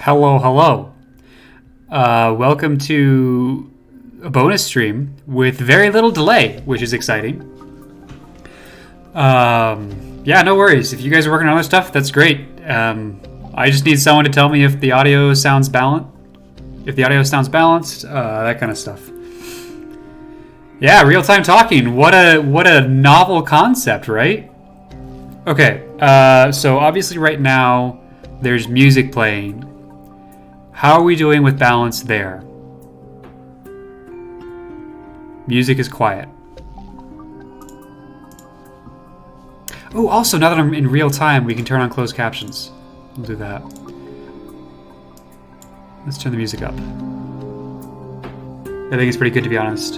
Hello, hello. Welcome to a bonus stream with very little delay, which is exciting. Yeah, no worries. If you guys are working on other stuff, that's great. I just need someone to tell me if the audio sounds balanced. That kind of stuff. Yeah, real-time talking. What a novel concept, right? Okay, so obviously right now there's music playing. How are we doing with balance there? Music is quiet. Oh, also, now that I'm in real time, we can turn on closed captions. We'll do that. Let's turn the music up. I think it's pretty good, to be honest.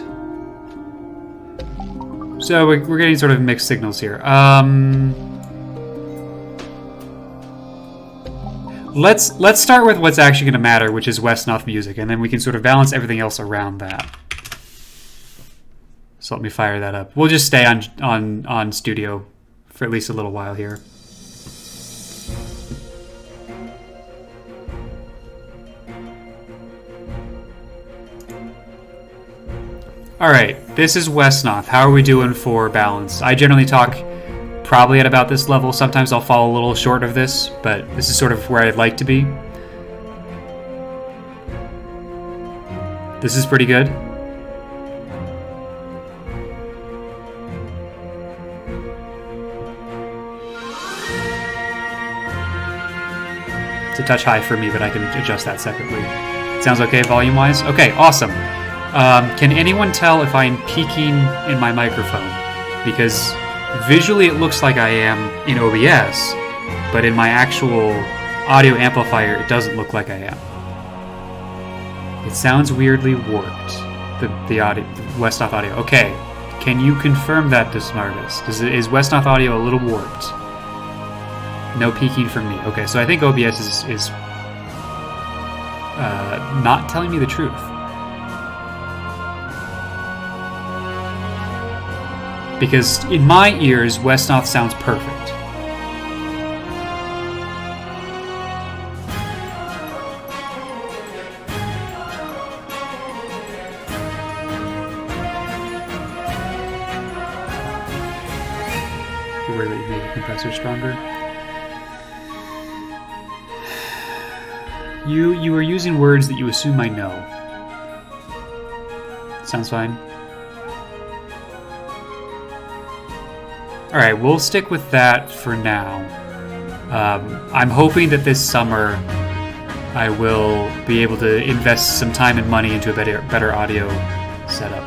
So we're getting sort of mixed signals here. Let's start with what's actually going to matter, which is West-North music, and then we can sort of balance everything else around that. So let me fire that up. We'll just stay on studio for at least a little while here. Alright, this is West-North. How are we doing for balance? I generally talk probably at about this level. Sometimes I'll fall a little short of this, but this is sort of where I'd like to be. This is pretty good. It's a touch high for me, but I can adjust that separately. Sounds okay volume-wise? Okay, awesome. Can anyone tell if I'm peaking in my microphone? Because visually it looks like I am in OBS, but in my actual audio amplifier it doesn't look like I am. It sounds weirdly warped, the audio, Westnoth audio. Okay, can you confirm that to Smartest? Is Westnoth audio a little warped? No peaking from me. Okay, so I think OBS is not telling me the truth. Because in my ears, Westnoth sounds perfect. Really make the compressor stronger. You are using words that you assume I know. Sounds fine. Alright, we'll stick with that for now. I'm hoping that this summer I will be able to invest some time and money into a better audio setup.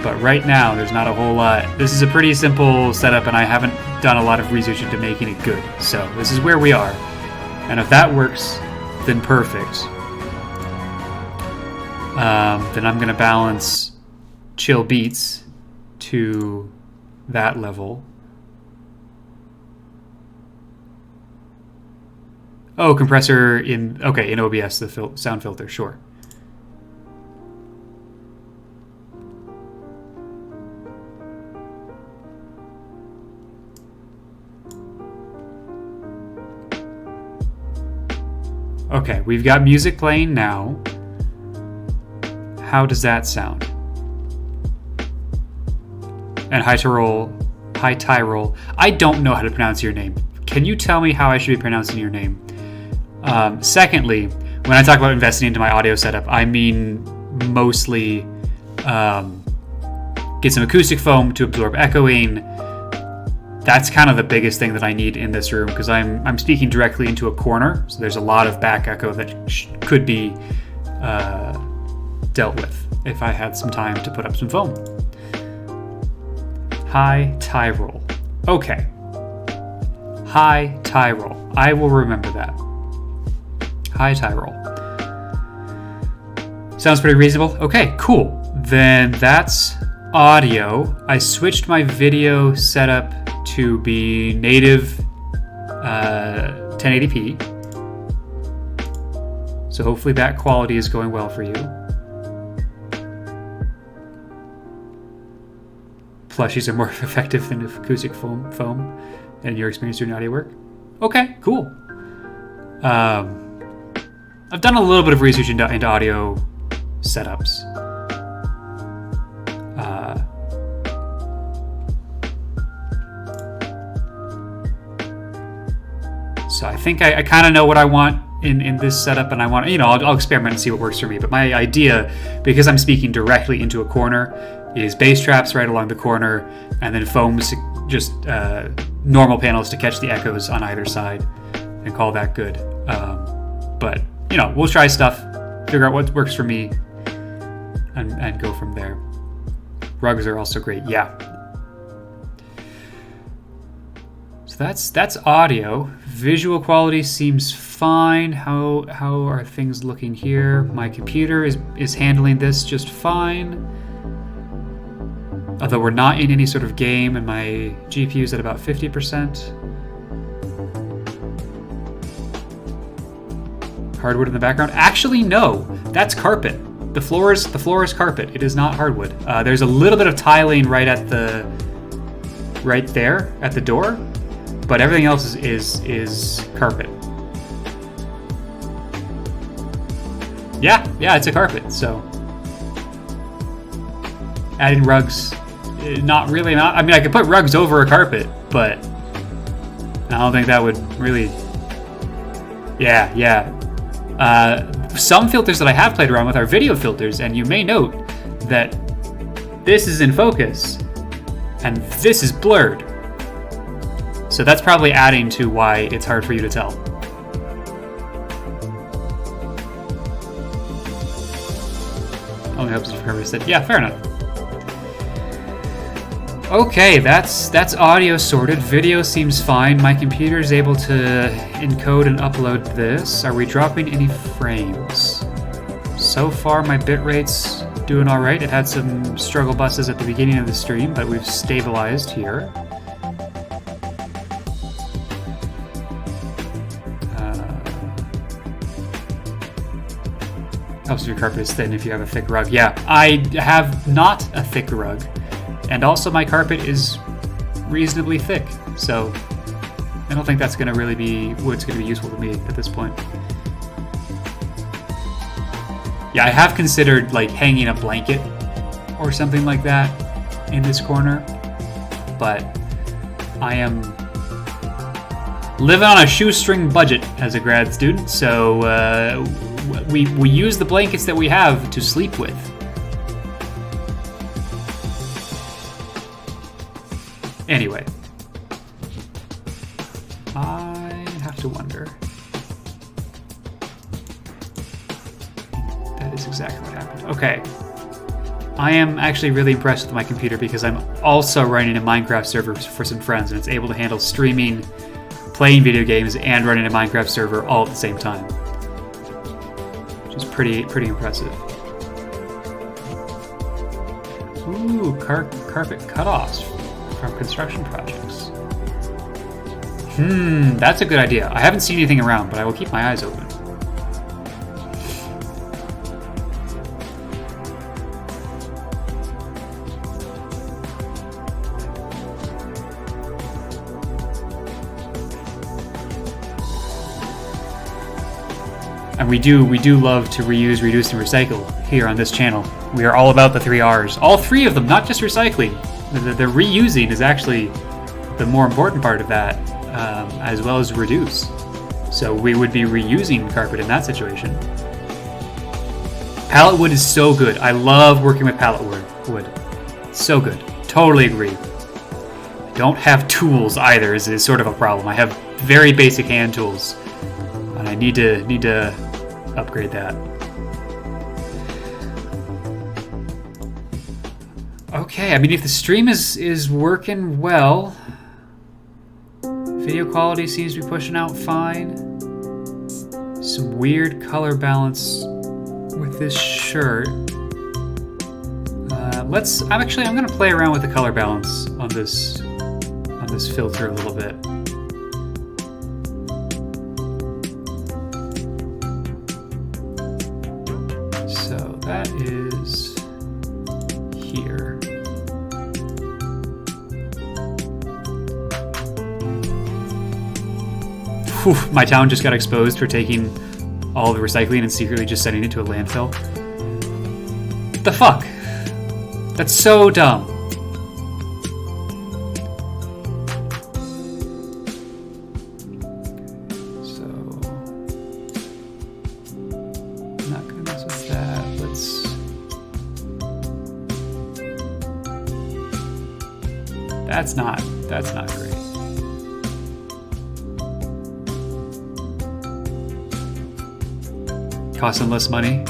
But right now, there's not a whole lot. This is a pretty simple setup, and I haven't done a lot of research into making it good. So this is where we are. And if that works, then perfect. Then I'm going to balance chill beats to that level. Oh, compressor in OBS, the sound filter, sure. Okay, we've got music playing now. How does that sound? And High Tyrol. I don't know how to pronounce your name. Can you tell me how I should be pronouncing your name? Secondly, when I talk about investing into my audio setup, I mean mostly get some acoustic foam to absorb echoing. That's kind of the biggest thing that I need in this room, because I'm speaking directly into a corner, so there's a lot of back echo that could be dealt with if I had some time to put up some foam. High Tyrol. Okay. High Tyrol. I will remember that. High Tyrol. Sounds pretty reasonable. Okay, cool. Then that's audio. I switched my video setup to be native 1080p. So hopefully that quality is going well for you. Plushies are more effective than acoustic foam in your experience doing audio work. Okay, cool. I've done a little bit of research into audio setups. So I think I kind of know what I want in this setup, and I want, I'll experiment and see what works for me. But my idea, because I'm speaking directly into a corner, is bass traps right along the corner, and then foams, just normal panels to catch the echoes on either side, and call that good. But we'll try stuff, figure out what works for me, and go from there. Rugs are also great, yeah. So that's audio. Visual quality seems fine. How are things looking here? My computer is handling this just fine. Although we're not in any sort of game, and my GPU is at about 50%. Hardwood in the background? Actually, no. That's carpet. The floor is carpet. It is not hardwood. There's a little bit of tiling right there at the door, but everything else is carpet. Yeah, it's a carpet. So Adding rugs, not really. I mean, I could put rugs over a carpet, but I don't think that would really. Yeah. Some filters that I have played around with are video filters, and you may note that this is in focus and this is blurred. So that's probably adding to why it's hard for you to tell. Only helps if Kirby said, yeah, fair enough. Okay, that's audio sorted. Video seems fine. My computer is able to encode and upload this. Are we dropping any frames? So far, my bitrate's doing all right. It had some struggle buses at the beginning of the stream, but we've stabilized here. Helps if your carpet is thin if you have a thick rug. Yeah, I have not a thick rug. And also my carpet is reasonably thick, so I don't think that's going to really be what's going to be useful to me at this point. Yeah, I have considered like hanging a blanket or something like that in this corner, but I am living on a shoestring budget as a grad student, so we use the blankets that we have to sleep with. Anyway, I have to wonder. That is exactly what happened. Okay. I am actually really impressed with my computer because I'm also running a Minecraft server for some friends, and it's able to handle streaming, playing video games, and running a Minecraft server all at the same time. Which is pretty impressive. Ooh, carpet cutoffs from construction projects. That's a good idea. I haven't seen anything around, but I will keep my eyes open. And we do love to reuse, reduce, and recycle here on this channel. We are all about the 3 R's. All 3 of them, not just recycling. The reusing is actually the more important part of that, as well as reduce. So we would be reusing carpet in that situation. Pallet wood is so good. I love working with pallet wood. So good. Totally agree. I don't have tools either is sort of a problem. I have very basic hand tools, and I need to upgrade that. Okay, I mean, if the stream is working well, video quality seems to be pushing out fine. Some weird color balance with this shirt. I'm gonna play around with the color balance on this filter a little bit. So that is here. Whew, my town just got exposed for taking all the recycling and secretly just sending it to a landfill. What the fuck? That's so dumb. So, I'm not gonna mess with that. That's not great. Costing less money,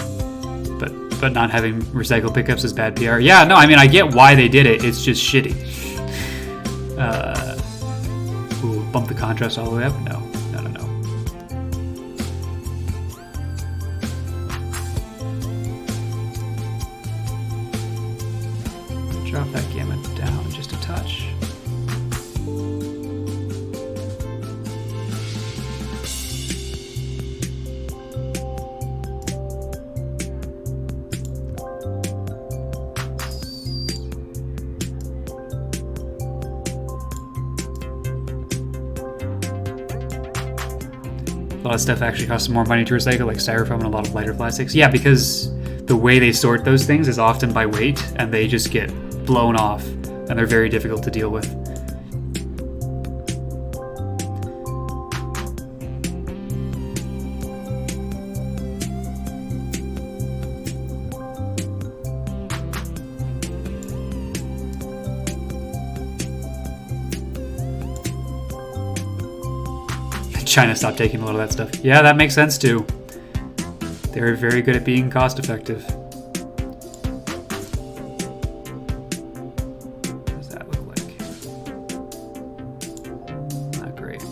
but not having recycle pickups is bad PR. Yeah, no, I mean, I get why they did it. It's just shitty. Ooh, bump the contrast all the way up? No. Drop that gamma down just a touch. A lot of stuff actually costs more money to recycle, like styrofoam and a lot of lighter plastics. Yeah, because the way they sort those things is often by weight, and they just get blown off, and they're very difficult to deal with. China stopped taking a lot of that stuff. Yeah, that makes sense too. They're very good at being cost effective. What does that look like? Not great.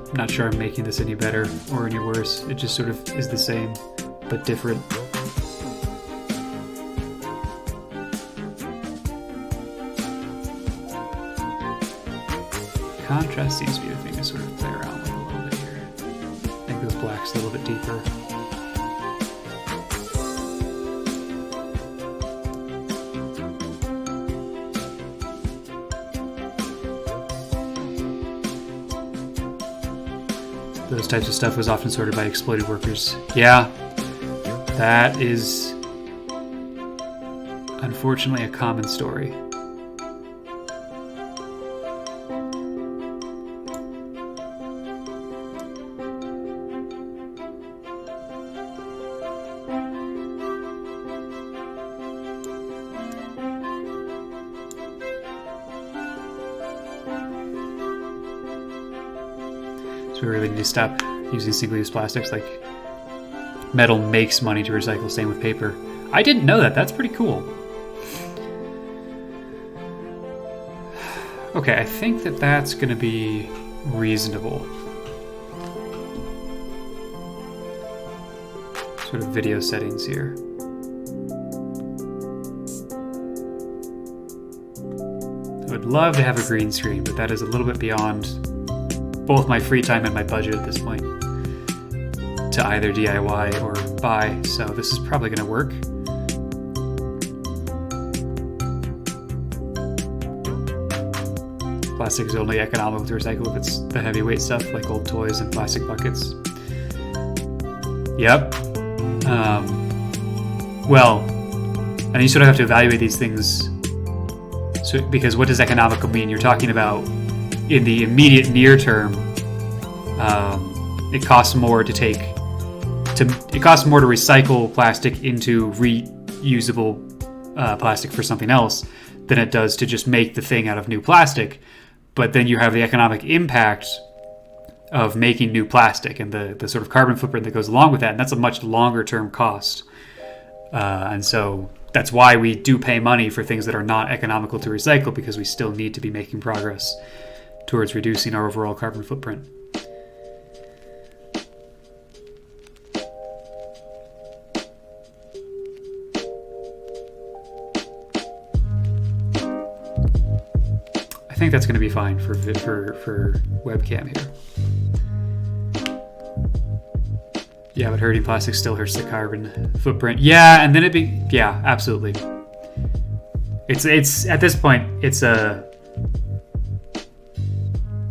I'm not sure I'm making this any better or any worse. It just sort of is the same, but different. Contrast seems to be the thing to sort of play around with a little bit here. Make those blacks a little bit deeper. Those types of stuff was often sorted by exploited workers. Yeah, that is unfortunately a common story. So we really need to stop using single-use plastics. Like, metal makes money to recycle, same with paper. I didn't know that. That's pretty cool. Okay, I think that that's going to be reasonable. Sort of video settings here. I would love to have a green screen, but that is a little bit beyond both my free time and my budget at this point to either DIY or buy, so this is probably going to work. Plastic is only economical to recycle if it's the heavyweight stuff like old toys and plastic buckets. Yep. Well, and you sort of have to evaluate these things. So, because what does economical mean? You're talking about in the immediate near term, it costs more to recycle plastic into reusable plastic for something else than it does to just make the thing out of new plastic. But then you have the economic impact of making new plastic and the sort of carbon footprint that goes along with that, and that's a much longer term cost. And so that's why we do pay money for things that are not economical to recycle, because we still need to be making progress towards reducing our overall carbon footprint. I think that's going to be fine for webcam here. Yeah, but hurting plastic still hurts the carbon footprint. Yeah, and then yeah, absolutely. It's at this point, it's a.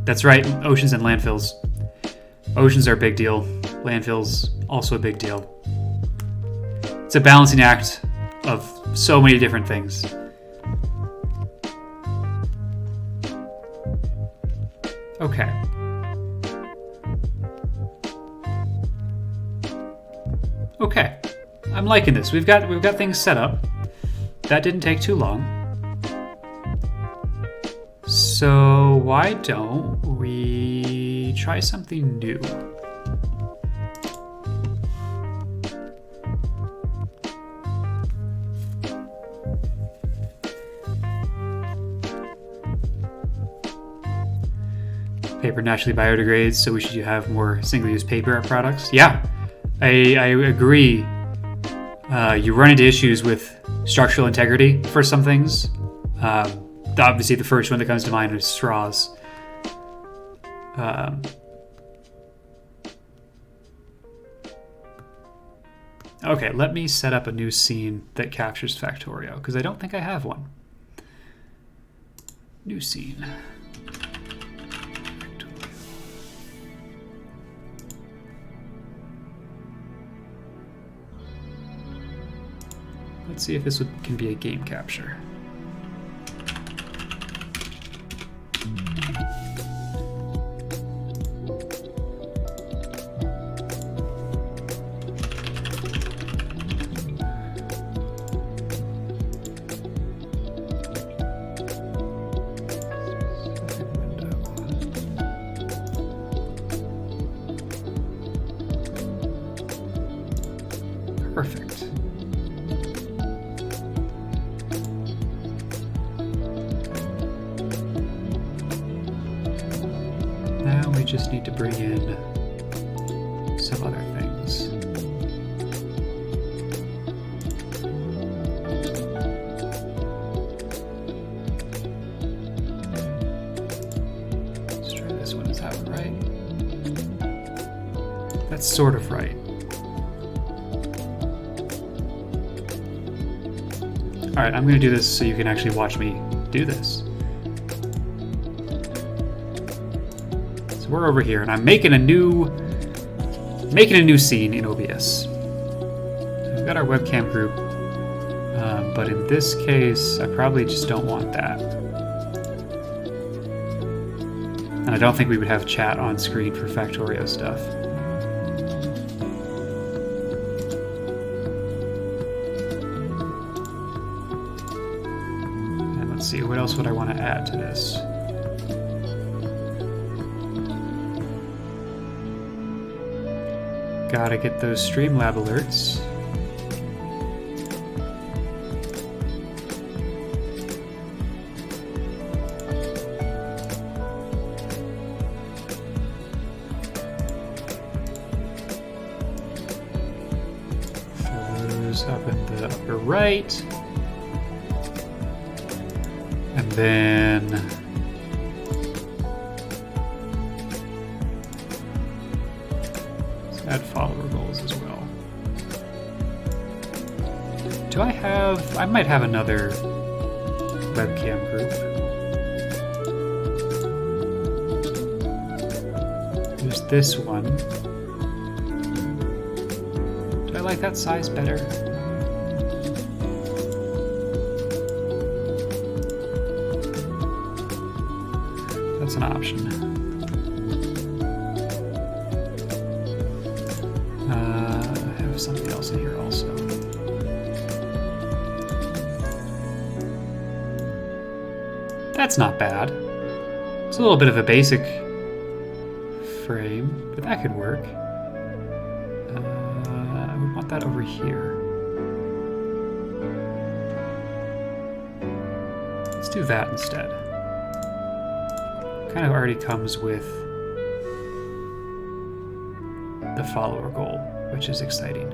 That's right, oceans and landfills. Oceans are a big deal. Landfills, also a big deal. It's a balancing act of so many different things. Okay. Okay. I'm liking this. We've got things set up. That didn't take too long. So why don't we try something new? Paper naturally biodegrades, so we should have more single-use paper products. Yeah, I agree. You run into issues with structural integrity for some things. Obviously, the first one that comes to mind is straws. Okay, let me set up a new scene that captures Factorio, because I don't think I have one. New scene. Let's see if this can be a game capture. Perfect. Now we just need to bring in some other things. Let's try this one. Is that one right? That's sort of right. All right, I'm going to do this so you can actually watch me do this. So we're over here, and I'm making a new scene in OBS. We've got our webcam group, but in this case, I probably just don't want that. And I don't think we would have chat on screen for Factorio stuff. Let's see, what else would I want to add to this? Gotta get those Streamlab alerts. Throw those up in the upper right. And then let's add follower goals as well. Do I have, I might have another webcam group. There's this one. Do I like that size better? That's an option. I have something else in here also. That's not bad. It's a little bit of a basic frame, but that could work. I would want that over here. Let's do that instead. Kind of already comes with the follower goal, which is exciting.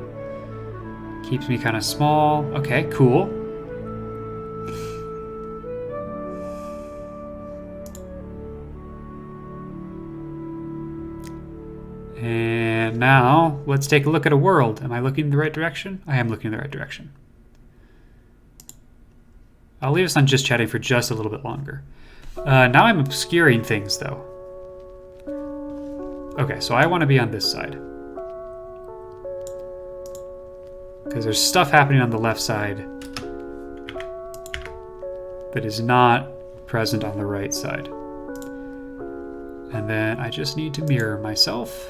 Keeps me kind of small. Okay, cool. And now let's take a look at a world. Am I looking in the right direction? I am looking in the right direction. I'll leave us on just chatting for just a little bit longer. Now I'm obscuring things, though. Okay, so I want to be on this side. Because there's stuff happening on the left side that is not present on the right side. And then I just need to mirror myself.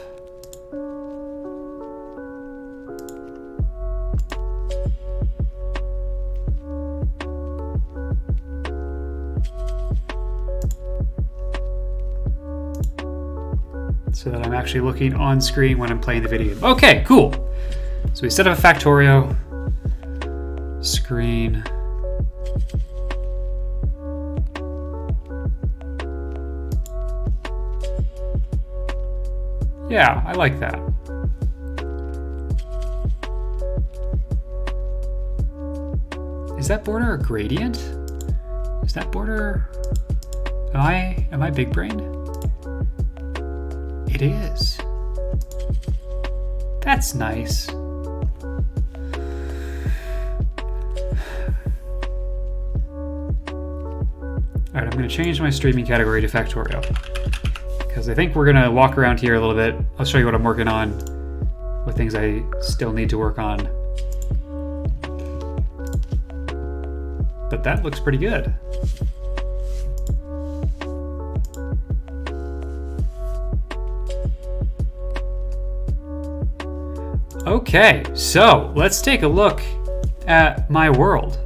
So that I'm actually looking on screen when I'm playing the video. Okay, cool. So we set up a Factorio screen. Yeah, I like that. Is that border a gradient? Is that border... Am I big brain? It is. That's nice. All right, I'm going to change my streaming category to Factorio because I think we're going to walk around here a little bit. I'll show you what I'm working on, what things I still need to work on. But that looks pretty good. Okay, so let's take a look at my world,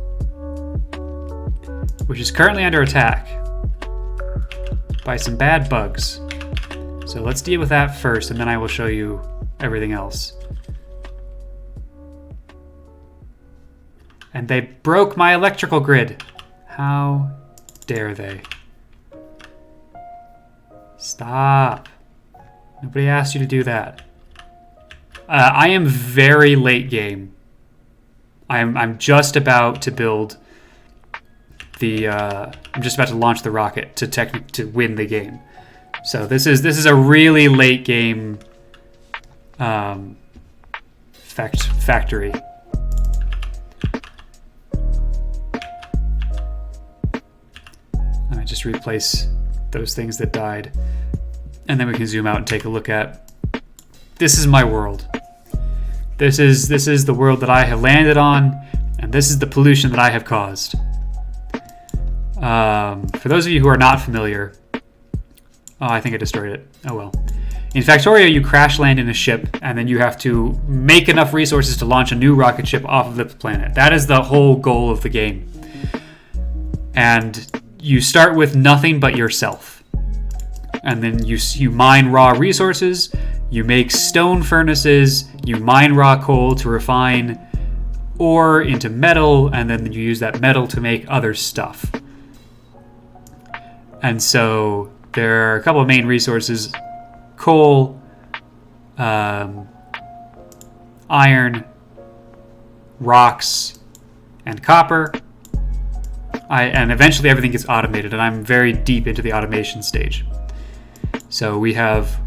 which is currently under attack by some bad bugs. So let's deal with that first, and then I will show you everything else. And they broke my electrical grid. How dare they? Stop. Nobody asked you to do that. I am very late game. I'm just about to build the. I'm just about to launch the rocket to win the game. So this is a really late game. Factory. Let me just replace those things that died, and then we can zoom out and take a look at. This is my world. This is the world that I have landed on, and this is the pollution that I have caused. For those of you who are not familiar, oh, I think I destroyed it. Oh well. In Factorio, you crash land in a ship, and then you have to make enough resources to launch a new rocket ship off of the planet. That is the whole goal of the game. And you start with nothing but yourself. And then you mine raw resources, you make stone furnaces, you mine raw coal to refine ore into metal, and then you use that metal to make other stuff. And so there are a couple of main resources: coal, iron, rocks, and copper. And eventually everything gets automated, and I'm very deep into the automation stage. So we have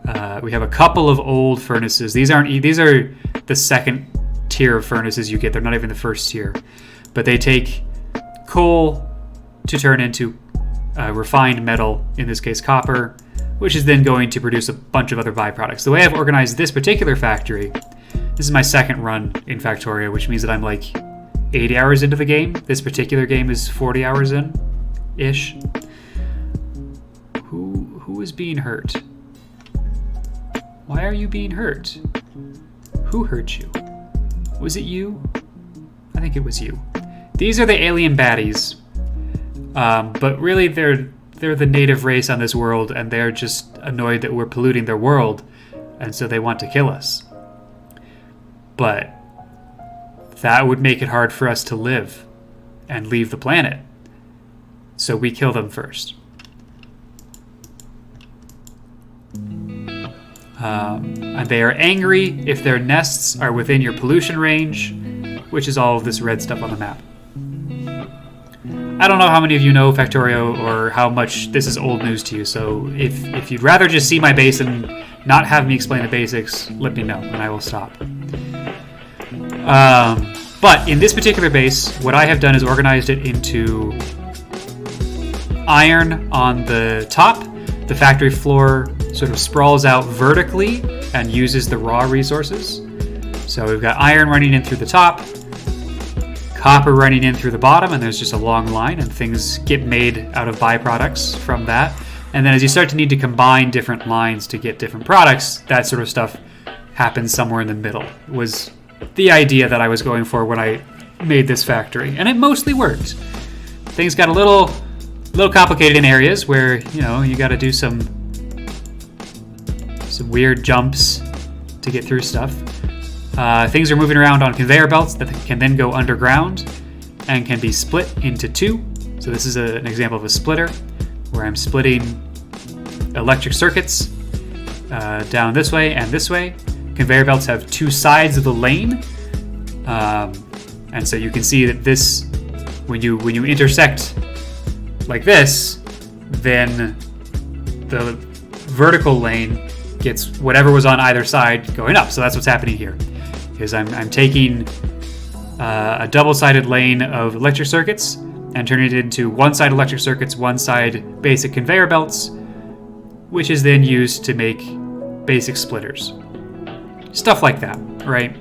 a couple of old furnaces. These are the second tier of furnaces you get. They're not even the first tier, but they take coal to turn into refined metal, in this case copper, which is then going to produce a bunch of other byproducts. The way I've organized this particular factory, this is my second run in Factorio, which means that I'm like 80 hours into the game. This particular game is 40 hours in-ish. Who is being hurt? Why are you being hurt? Who hurt you? Was it you? I think it was you. These are the alien baddies. But really they're the native race on this world, and they're just annoyed that we're polluting their world, and so they want to kill us. But that would make it hard for us to live and leave the planet. So we kill them first. And they are angry if their nests are within your pollution range, which is all of this red stuff on the map. I don't know how many of you know Factorio or how much this is old news to you, so if you'd rather just see my base and not have me explain the basics, let me know and I will stop. But in this particular base, what I have done is organized it into iron on the top. The factory floor sort of sprawls out vertically and uses the raw resources. So we've got iron running in through the top, copper running in through the bottom, and there's just a long line, and things get made out of byproducts from that. And then as you start to need to combine different lines to get different products, that sort of stuff happens somewhere in the middle. It was the idea that I was going for when I made this factory, and it mostly worked. Things got a little complicated in areas where, you know, you got to do some weird jumps to get through stuff. Things are moving around on conveyor belts that can then go underground and can be split into two. So this is an example of a splitter where I'm splitting electric circuits down this way and this way. Conveyor belts have two sides of the lane, and so you can see that this, when you intersect like this, then the vertical lane gets whatever was on either side going up. So that's what's happening here. Is I'm taking a double-sided lane of electric circuits, and turn it into one side electric circuits, one side basic conveyor belts, which is then used to make basic splitters. Stuff like that, right?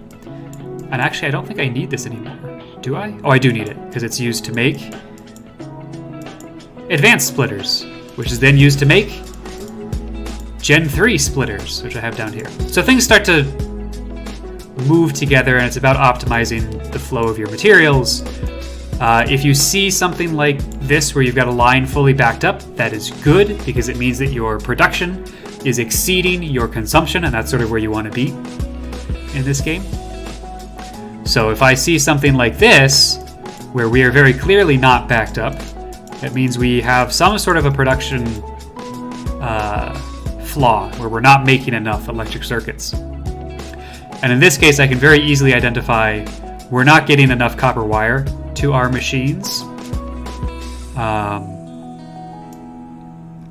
And actually, I don't think I need this anymore. Do I? Oh, I do need it, because it's used to make advanced splitters, which is then used to make Gen 3 splitters, which I have down here. So things start to move together, and it's about optimizing the flow of your materials. If you see something like this where you've got a line fully backed up, that is good, because it means that your production is exceeding your consumption, and that's sort of where you want to be in this game. So if I see something like this, where we are very clearly not backed up, that means we have some sort of a production flaw, where we're not making enough electric circuits. And in this case, I can very easily identify we're not getting enough copper wire to our machines.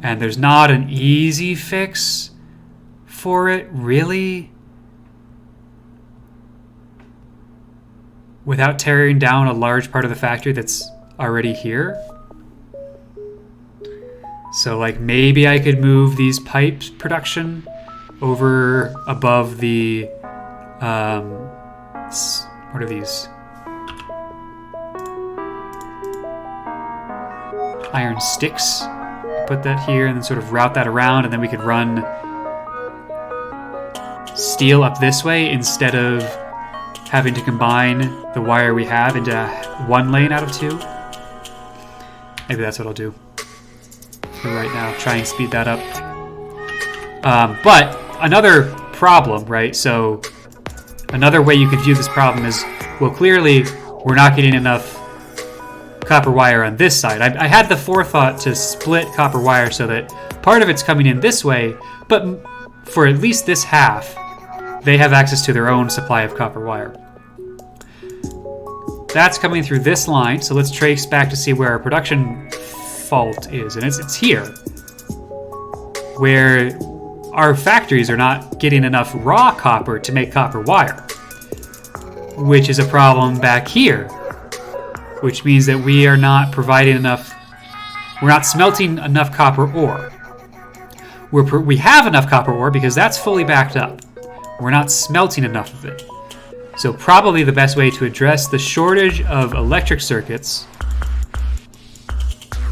And there's not an easy fix for it, really. Without tearing down a large part of the factory that's already here. So, like, maybe I could move these pipes production over above the, what are these? Iron sticks. Put that here and then sort of route that around, and then we could run steel up this way instead of having to combine the wire we have into one lane out of two. Maybe that's what I'll do for right now. Try and speed that up. But another problem, right? So another way you could view this problem is, well, clearly we're not getting enough copper wire on this side. I had the forethought to split copper wire so that part of it's coming in this way, but for at least this half, they have access to their own supply of copper wire. That's coming through this line, so let's trace back to see where our production fault is, and it's here, where our factories are not getting enough raw copper to make copper wire, which is a problem back here, which means that we are not providing enough, we're not smelting enough copper ore. We have enough copper ore because that's fully backed up. We're not smelting enough of it. So probably the best way to address the shortage of electric circuits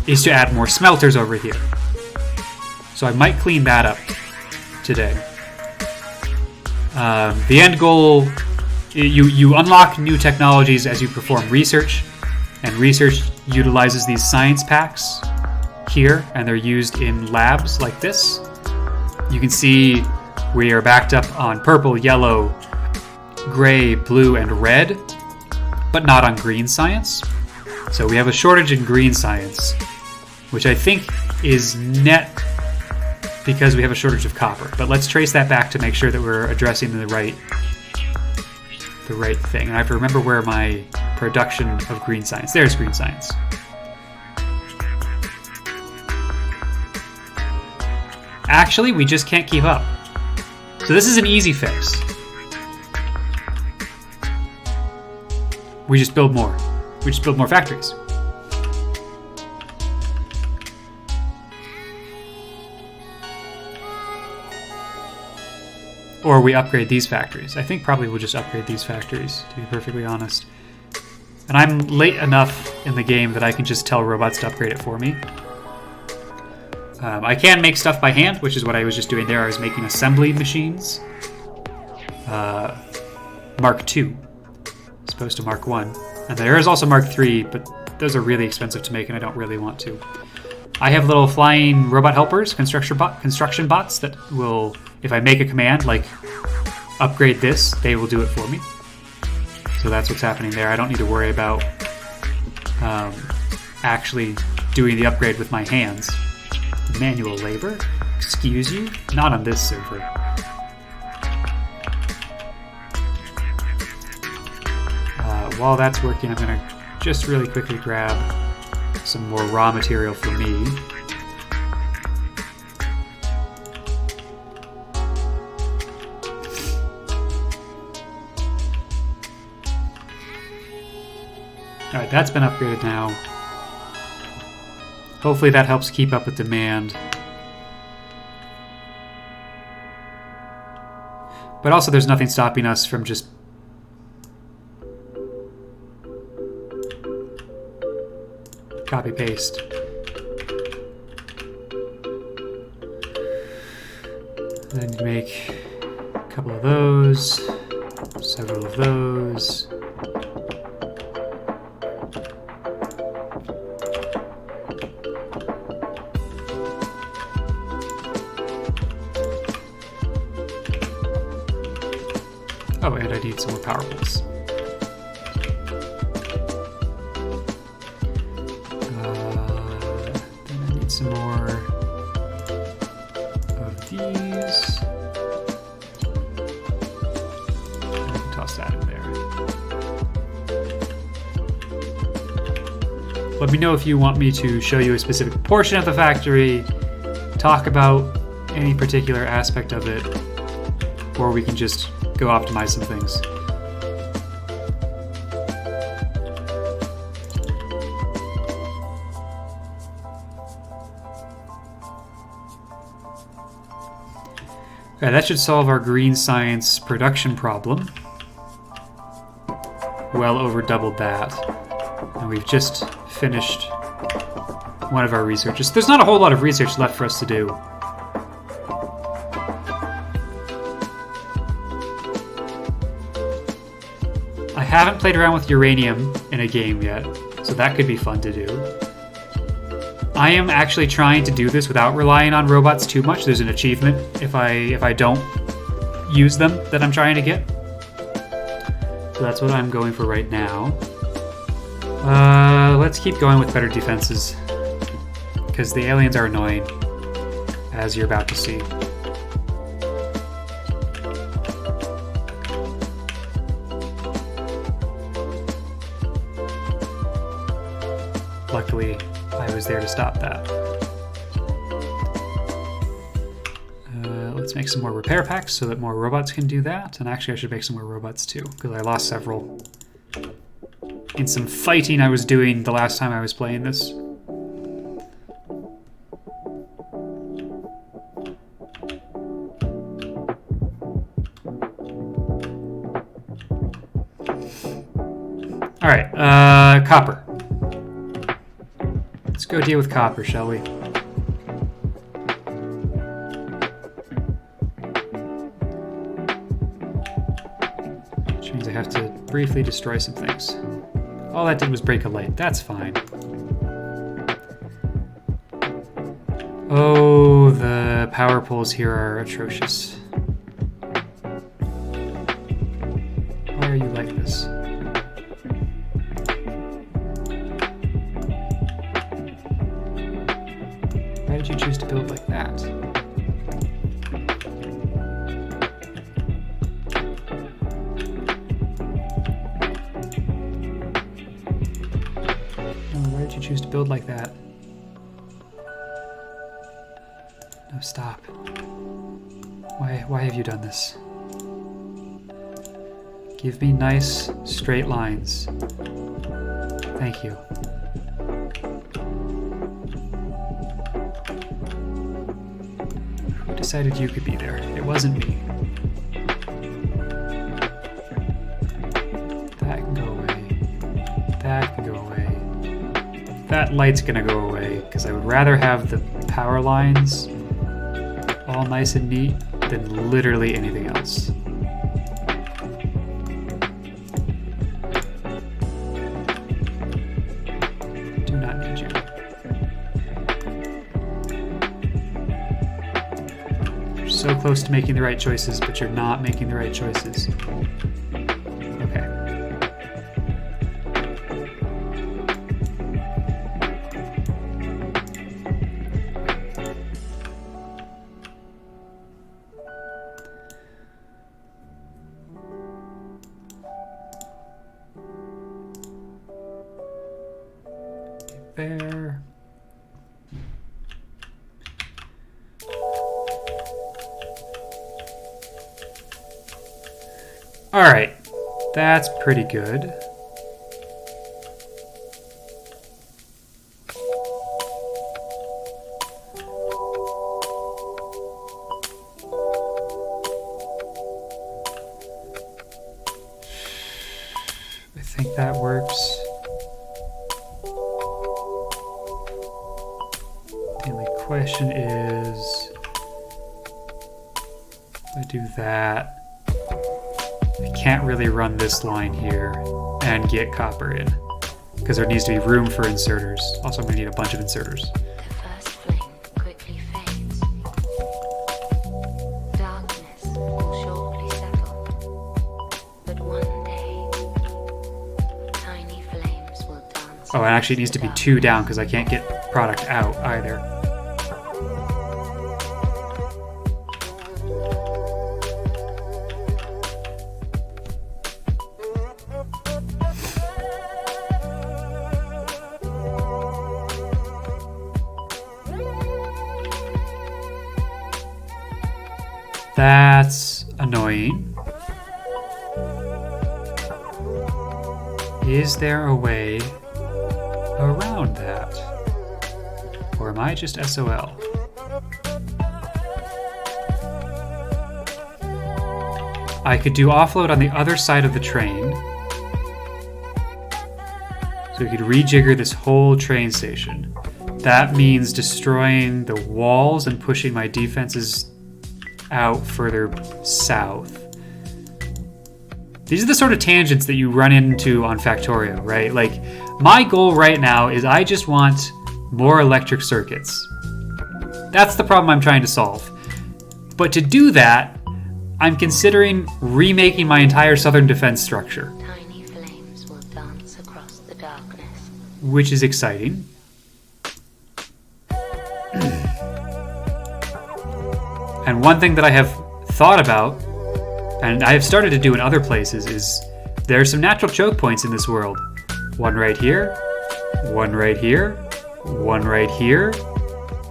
is to add more smelters over here. So I might clean that up today. The end goal, you unlock new technologies as you perform research, and research utilizes these science packs here, and they're used in labs like this. You can see we are backed up on purple, yellow, gray, blue, and red, but not on green science. So we have a shortage in green science, which I think is net because we have a shortage of copper. But let's trace that back to make sure that we're addressing the right thing. And I have to remember where my production of green science. There's green science. Actually, we just can't keep up. So this is an easy fix. We just build more. We just build more factories. Or we upgrade these factories. I think probably we'll just upgrade these factories, to be perfectly honest. And I'm late enough in the game that I can just tell robots to upgrade it for me. I can make stuff by hand, which is what I was just doing there. I was making assembly machines. Mark II, as opposed to Mark 1. And there is also Mark 3, but those are really expensive to make, and I don't really want to. I have little flying robot helpers, construction bots, that will, if I make a command, like upgrade this, they will do it for me. So that's what's happening there. I don't need to worry about actually doing the upgrade with my hands. Manual labor? Excuse you? Not on this server. While that's working, I'm going to just really quickly grab some more raw material for me. Alright, that's been upgraded now. Hopefully that helps keep up with demand. But also there's nothing stopping us from just copy paste. Then you make a couple of those, several of those. Oh, and I need some more power poles. Then I need some more of these. I can toss that in there. Let me know if you want me to show you a specific portion of the factory, talk about any particular aspect of it, or we can just go optimize some things. Okay, that should solve our green science production problem. Well over doubled that. And we've just finished one of our researches. There's not a whole lot of research left for us to do. I haven't played around with uranium in a game yet, so that could be fun to do. I am actually trying to do this without relying on robots too much. There's an achievement if I don't use them that I'm trying to get. So that's what I'm going for right now. Let's keep going with better defenses, because the aliens are annoying, as you're about to see. Luckily, I was there to stop that. Let's make some more repair packs so that more robots can do that. And actually, I should make some more robots too, because I lost several in some fighting I was doing the last time I was playing this. All right, copper. Let's go deal with copper, shall we? Which means I have to briefly destroy some things. All that did was break a light. That's fine. Oh, the power poles here are atrocious. Why are you like this? Why did you choose to build like that? Why did you choose to build like that? No, stop. Why have you done this? Give me nice, straight lines. Thank you. Who decided you could be there? It wasn't me. That can go away. That can go away. That light's gonna go away, because I would rather have the power lines all nice and neat than literally anything else. Do not need you. You're so close to making the right choices, but you're not making the right choices. Okay. There. All right, that's pretty good. think that works. The only question is, if I do that, I can't really run this line here and get copper in, because there needs to be room for inserters. Also, I'm going to need a bunch of inserters. The first flame quickly fades. Darkness will shortly settle. But one day, tiny flames will dance. Oh, and actually it needs to be 2 down because I can't get product out either. That's annoying. Is there a way around that? Or am I just SOL? I could do offload on the other side of the train. So we could rejigger this whole train station. That means destroying the walls and pushing my defenses out further south. These are the sort of tangents that you run into on Factorio, right? Like, my goal right now is I just want more electric circuits. That's the problem I'm trying to solve. But to do that, I'm considering remaking my entire southern defense structure. Tiny flames will dance across the darkness. Which is exciting. And one thing that I have thought about, and I have started to do in other places, is there are some natural choke points in this world. One right here, one right here, one right here.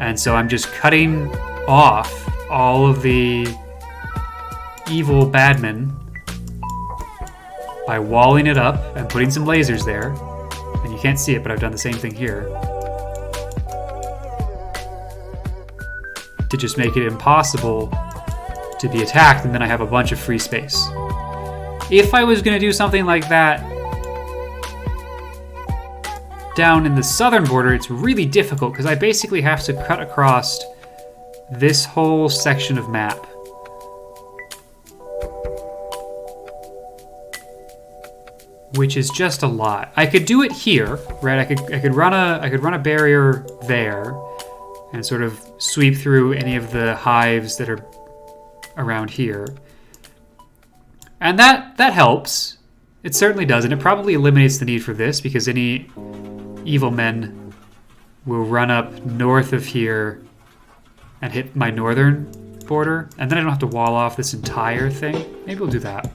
And so I'm just cutting off all of the evil badmen by walling it up and putting some lasers there. And you can't see it, but I've done the same thing here. To just make it impossible to be attacked, and then I have a bunch of free space. If I was going to do something like that down in the southern border, it's really difficult because I basically have to cut across this whole section of map. Which is just a lot. I could do it here, right? I could run a barrier there and sort of sweep through any of the hives that are around here. And that helps. It certainly does, and it probably eliminates the need for this because any evil men will run up north of here and hit my northern border, and then I don't have to wall off this entire thing. Maybe we'll do that.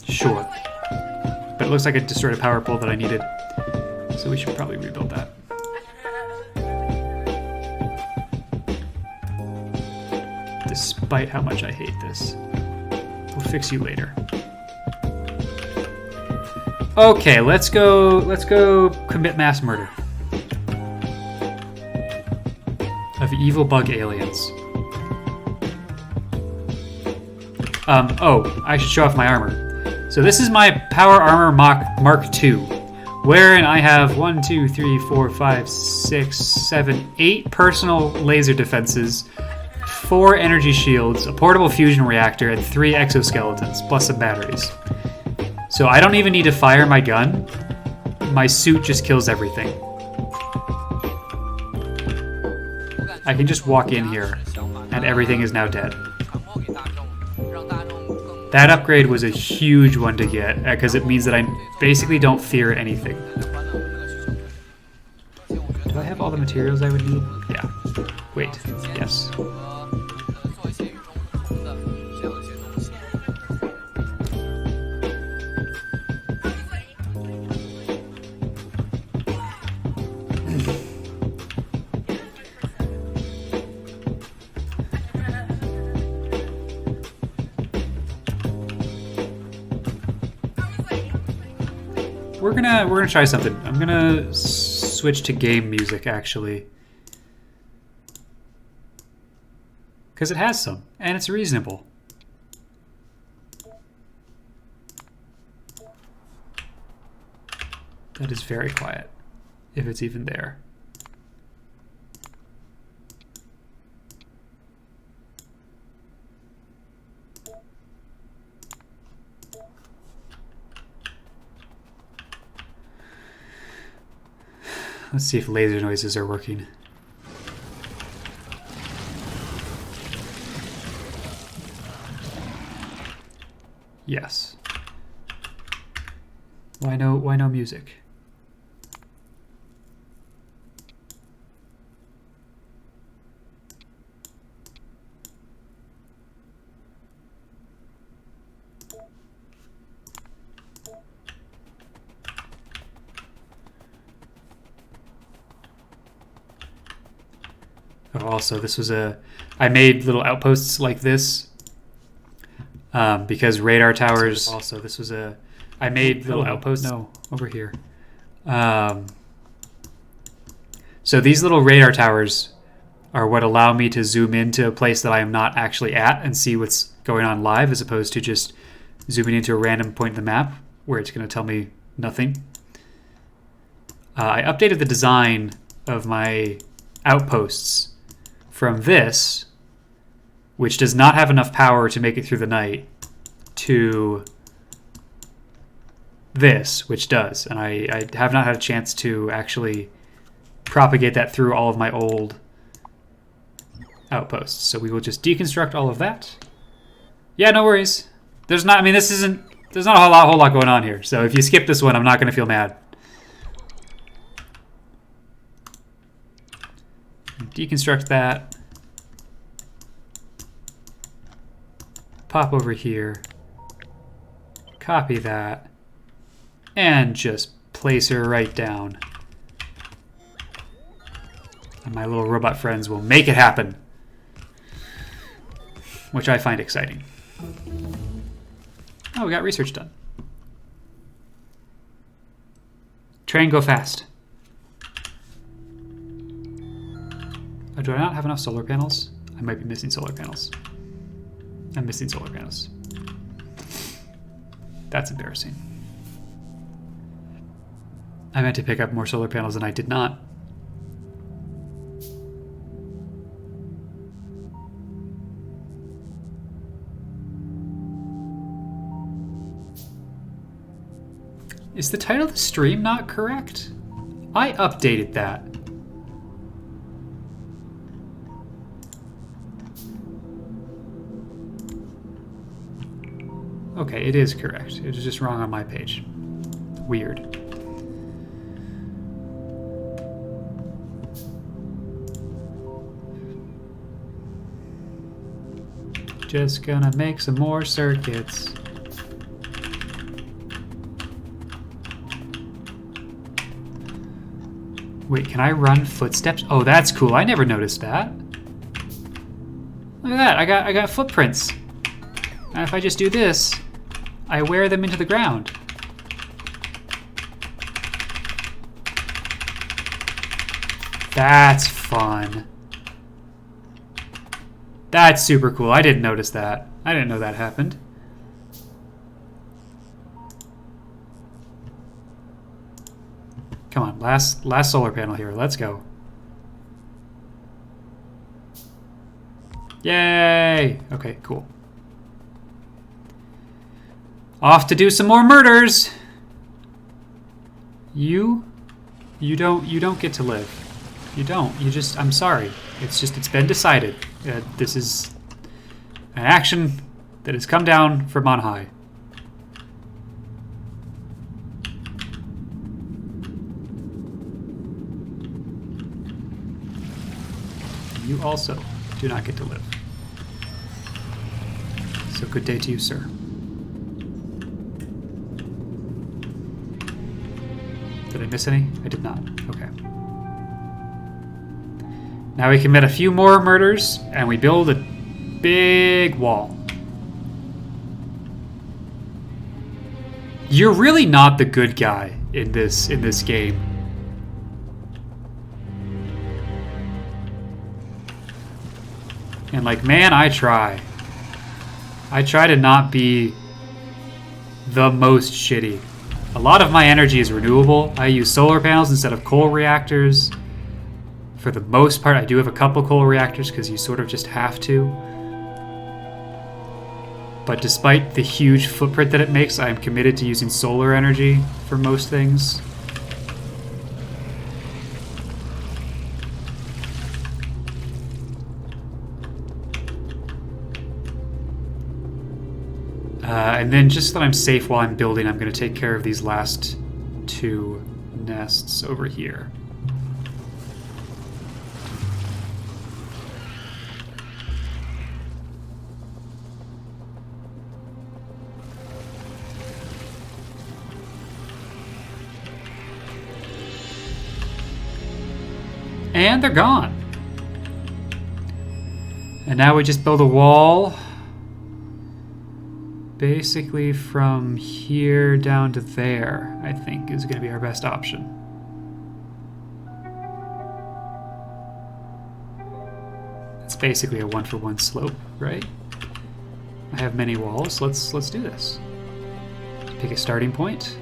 Sure. But it looks like it destroyed a power pole that I needed. So we should probably rebuild that. Despite how much I hate this. We'll fix you later. Okay, let's go commit mass murder. Of evil bug aliens. Oh, I should show off my armor. So this is my Power Armor Mark II, wherein I have 1, 2, 3, 4, 5, 6, 7, 8 personal laser defenses, 4 energy shields, a portable fusion reactor, and 3 exoskeletons, plus some batteries. So I don't even need to fire my gun. My suit just kills everything. I can just walk in here, and everything is now dead. That upgrade was a huge one to get, because it means that I basically don't fear anything. Do I have all the materials I would need? Yeah. Wait. Yes. We're gonna try something. I'm gonna switch to game music actually, because it has some and it's reasonable. That is very quiet, if it's even there. Let's see if laser noises are working. Yes. Why no music? Oh, also, this was I made little outposts like this because radar towers. Also, this was I made little outposts. No, over here. So these little radar towers are what allow me to zoom into a place that I am not actually at and see what's going on live, as opposed to just zooming into a random point in the map where it's going to tell me nothing. I updated the design of my outposts from this, which does not have enough power to make it through the night, to this, which does. And I have not had a chance to actually propagate that through all of my old outposts. So we will just deconstruct all of that. Yeah, no worries. There's not a whole lot going on here. So if you skip this one, I'm not going to feel mad. Deconstruct that. Pop over here. Copy that. And just place her right down. And my little robot friends will make it happen. Which I find exciting. Oh, we got research done. Train go fast. Oh, do I not have enough solar panels? I might be missing solar panels. I'm missing solar panels. That's embarrassing. I meant to pick up more solar panels and I did not. Is the title of the stream not correct? I updated that. Okay, it is correct. It was just wrong on my page. Weird. Just gonna make some more circuits. Wait, can I run footsteps? Oh, that's cool. I never noticed that. Look at that. I got footprints. And if I just do this, I wear them into the ground. That's fun. That's super cool. I didn't notice that. I didn't know that happened. Come on, last solar panel here. Let's go. Yay! Okay, cool. Off to do some more murders. You don't get to live. You don't. I'm sorry. It's been decided. This is an action that has come down from on high. You also do not get to live. So good day to you, sir. Did I miss any? I did not. Okay. Now we commit a few more murders, and we build a big wall. You're really not the good guy in this game. And like, man, I try. I try to not be the most shitty. A lot of my energy is renewable. I use solar panels instead of coal reactors. For the most part, I do have a couple coal reactors because you sort of just have to. But despite the huge footprint that it makes, I am committed to using solar energy for most things. And then just so that I'm safe while I'm building, I'm going to take care of these last 2 nests over here. And they're gone. And now we just build a wall. Basically from here down to there, I think, is going to be our best option. It's basically a 1-for-1 slope, right? I have many walls. Let's do this. Pick a starting point.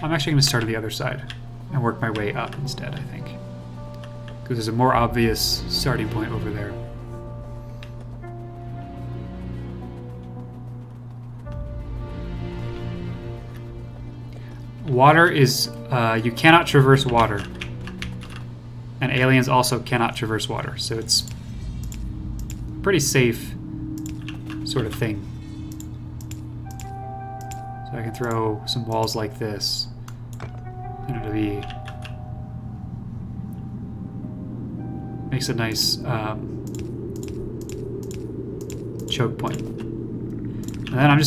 I'm actually going to start at the other side and work my way up instead, I think. Because there's a more obvious starting point over there. Water is... you cannot traverse water. And aliens also cannot traverse water. So it's a pretty safe sort of thing. So I can throw some walls like this. And it'll be... makes a nice choke point. And then I'm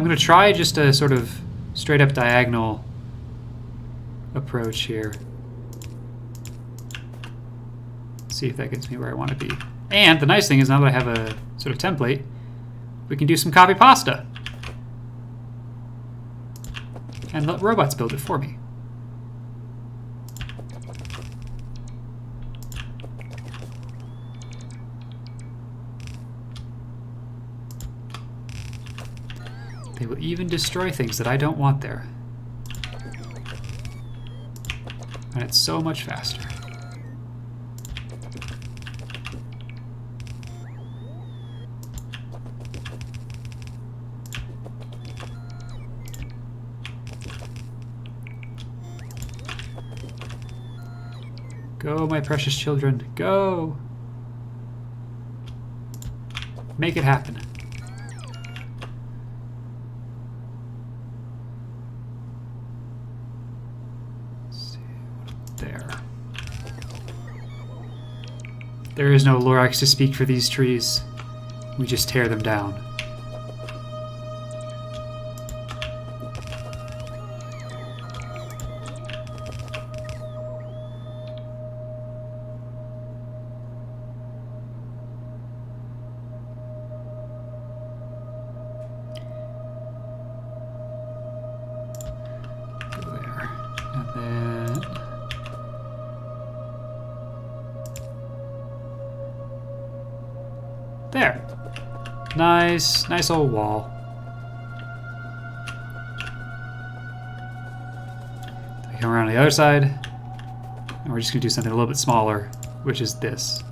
gonna try just a sort of straight up diagonal approach here. See if that gets me where I want to be. And the nice thing is now that I have a sort of template, we can do some copy pasta. And let robots build it for me. They will even destroy things that I don't want there. And it's so much faster. Go, my precious children, go! Make it happen. There is no Lorax to speak for these trees. We just tear them down. Go there. And then... there. Nice old wall. We come around to the other side, and we're just going to do something a little bit smaller, which is this.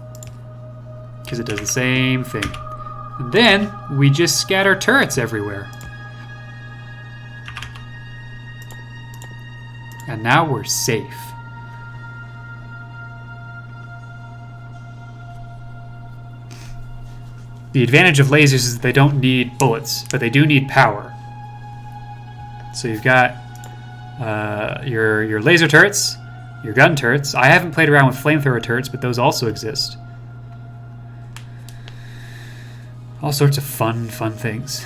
Because it does the same thing. And then we just scatter turrets everywhere. And now we're safe. The advantage of lasers is that they don't need bullets, but they do need power. So you've got your laser turrets, your gun turrets. I haven't played around with flamethrower turrets, but those also exist. All sorts of fun things.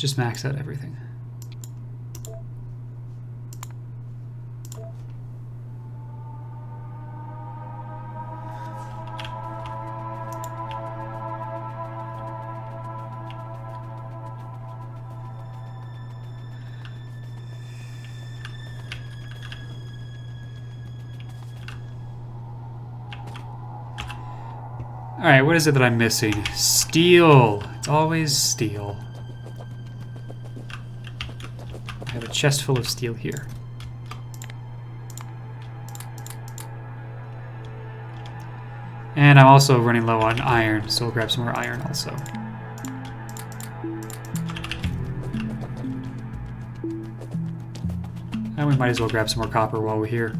Let's just max out everything. Alright, what is it that I'm missing? Steel! It's always steel. I have a chest full of steel here. And I'm also running low on iron, so we'll grab some more iron also. And we might as well grab some more copper while we're here.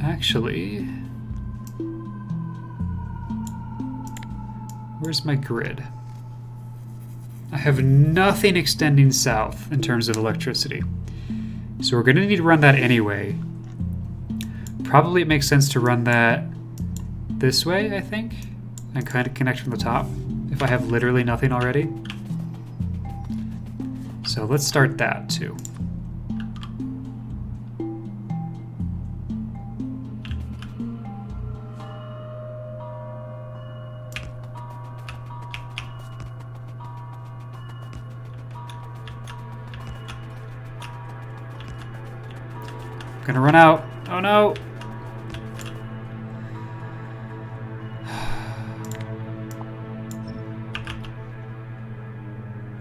Actually, where's my grid? I have nothing extending south in terms of electricity. So we're going to need to run that anyway. Probably it makes sense to run that this way, I think, and kind of connect from the top if I have literally nothing already. So let's start that too. Gonna run out. Oh no!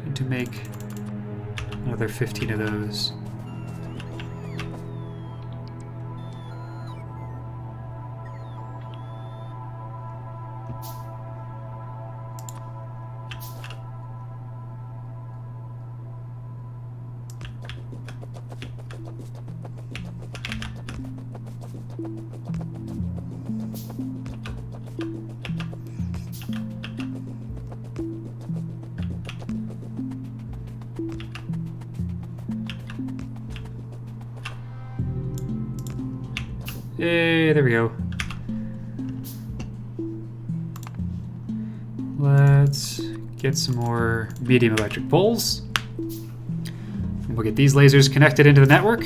Need to make another 15 of those. Hey, there we go. Let's get some more medium electric poles. And we'll get these lasers connected into the network.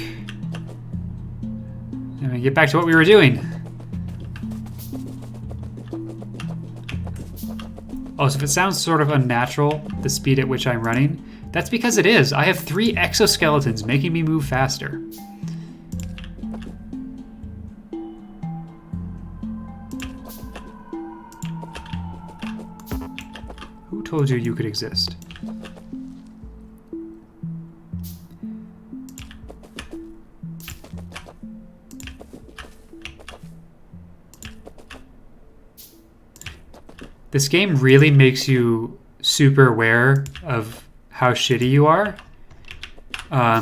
And we get back to what we were doing. Oh, so if it sounds sort of unnatural, the speed at which I'm running, that's because it is. I have 3 exoskeletons making me move faster. Who told you you could exist? This game really makes you super aware of how shitty you are,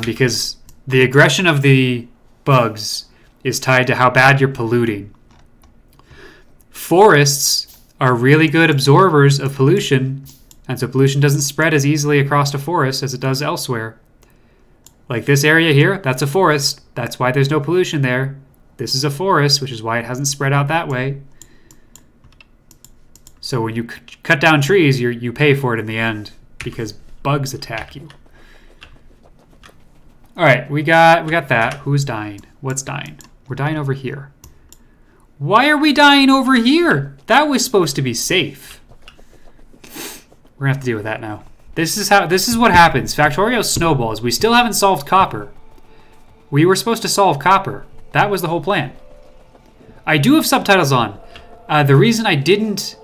because the aggression of the bugs is tied to how bad you're polluting. Forests are really good absorbers of pollution, and so pollution doesn't spread as easily across a forest as it does elsewhere. Like this area here, that's a forest. That's why there's no pollution there. This is a forest, which is why it hasn't spread out that way. So when you cut down trees, you pay for it in the end because bugs attack you. All right, we got that. Who's dying? What's dying? We're dying over here. Why are we dying over here? That was supposed to be safe. We're gonna have to deal with that now. This is what happens. Factorio snowballs. We still haven't solved copper. We were supposed to solve copper. That was the whole plan. I do have subtitles on. The reason I didn't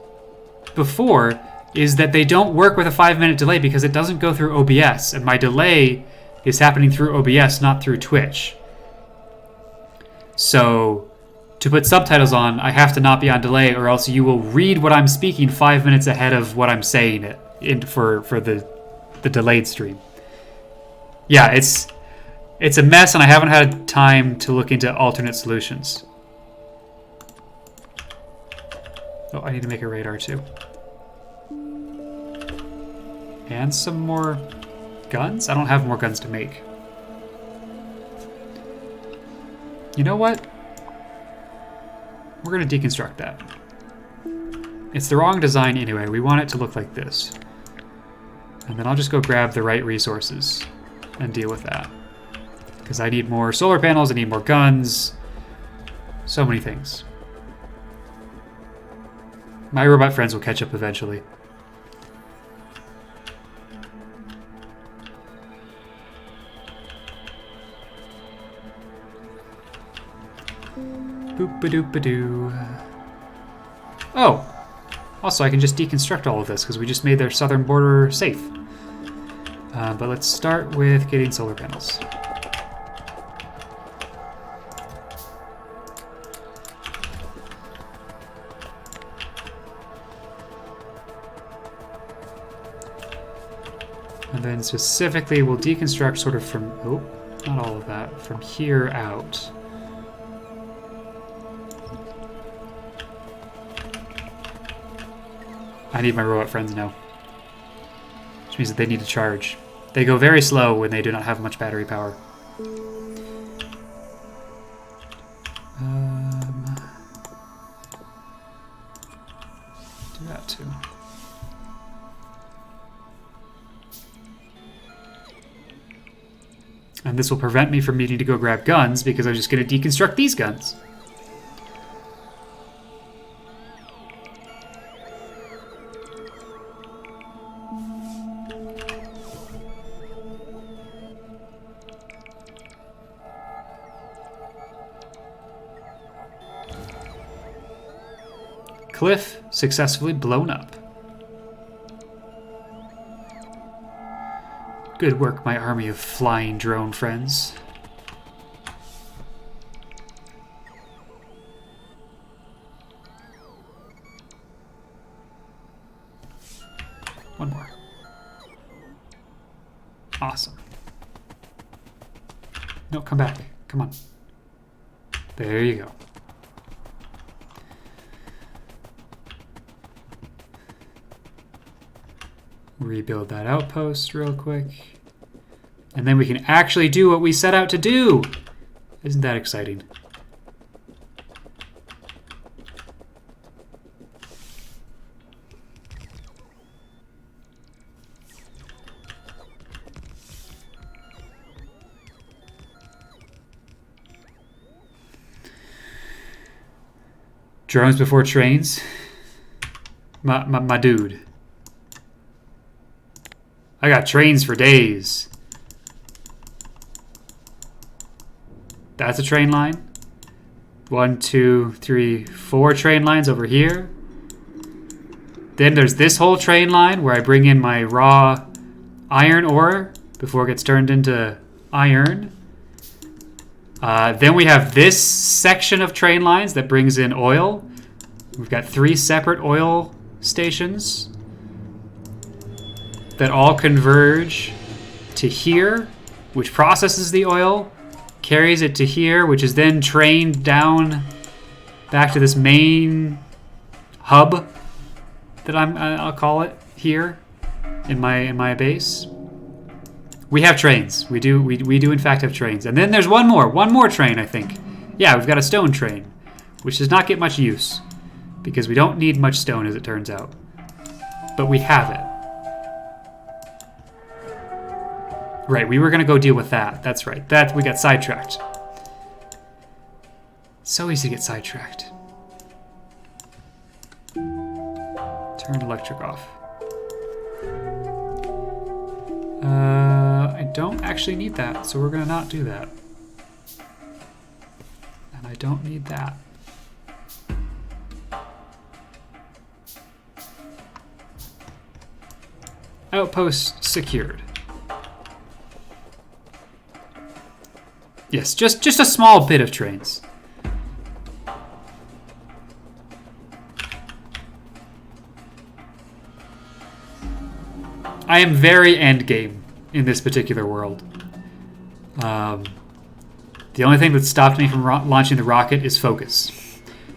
before is that they don't work with a 5-minute delay because it doesn't go through OBS, and my delay is happening through OBS, not through Twitch. So to put subtitles on, I have to not be on delay, or else you will read what I'm speaking 5 minutes ahead of what I'm saying it for the delayed stream. Yeah, it's a mess, and I haven't had time to look into alternate solutions. Oh, I need to make a radar too. And some more Guns? I don't have more guns to make. You know what? We're going to deconstruct that. It's the wrong design anyway. We want it to look like this. And then I'll just go grab the right resources and deal with that. Because I need more solar panels, I need more guns. So many things. My robot friends will catch up eventually. Boop-a-doop-a-doo. Oh! Also, I can just deconstruct all of this because we just made their southern border safe. But let's start with getting solar panels. And then specifically, we'll deconstruct sort of from, oh, not all of that, from here out. I need my robot friends now. Which means that they need to charge. They go very slow when they do not have much battery power. Do that too. And this will prevent me from needing to go grab guns because I'm just going to deconstruct these guns. Cliff successfully blown up. Good work, my army of flying drone friends. One more. Awesome. No, come back. Come on. There you go. Rebuild that outpost real quick. And then we can actually do what we set out to do! Isn't that exciting? Drones before trains? My dude. I got trains for days. That's a train line. 1, 2, 3, 4 train lines over here. Then there's this whole train line where I bring in my raw iron ore before it gets turned into iron. Then we have this section of train lines that brings in oil. We've got 3 separate oil stations that all converge to here, which processes the oil, carries it to here, which is then trained down back to this main hub that I'll call it here in my base. We have trains. We do in fact have trains. And then there's one more train, I think. Yeah, we've got a stone train, which does not get much use because we don't need much stone, as it turns out. But we have it. Right, we were going to go deal with that. That's right. We got sidetracked. So easy to get sidetracked. Turn electric off. I don't actually need that, so we're going to not do that. And I don't need that. Outpost secured. Yes, just a small bit of trains. I am very endgame in this particular world. The only thing that stopped me from launching the rocket is focus.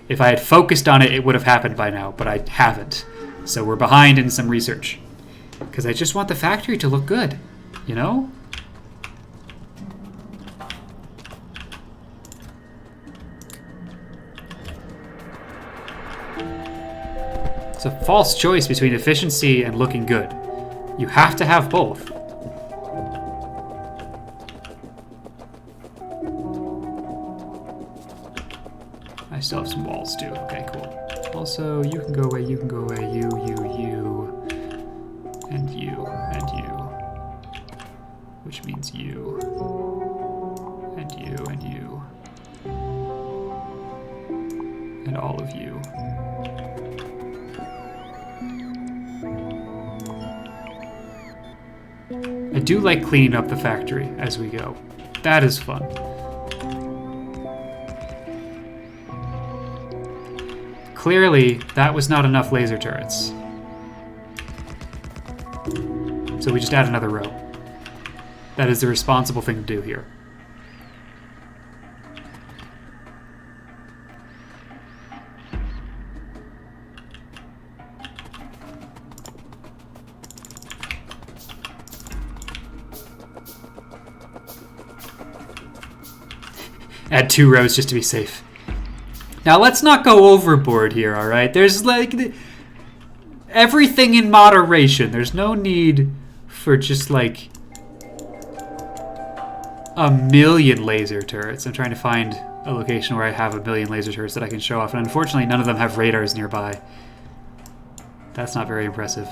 If I had focused on it, it would have happened by now, but I haven't. So we're behind in some research. Because I just want the factory to look good. You know? It's a false choice between efficiency and looking good. You have to have both. I still have some walls too. Okay, cool. Also, you can go away, you can go away, you, and you, and you. Which means you, and you, and you. And all of you. I do like cleaning up the factory as we go. That is fun. Clearly, that was not enough laser turrets. So we just add another row. That is the responsible thing to do here. Add 2 rows just to be safe. Now let's not go overboard here, alright? There's like everything in moderation. There's no need for just like a million laser turrets. I'm trying to find a location where I have a million laser turrets that I can show off, and unfortunately none of them have radars nearby. That's not very impressive.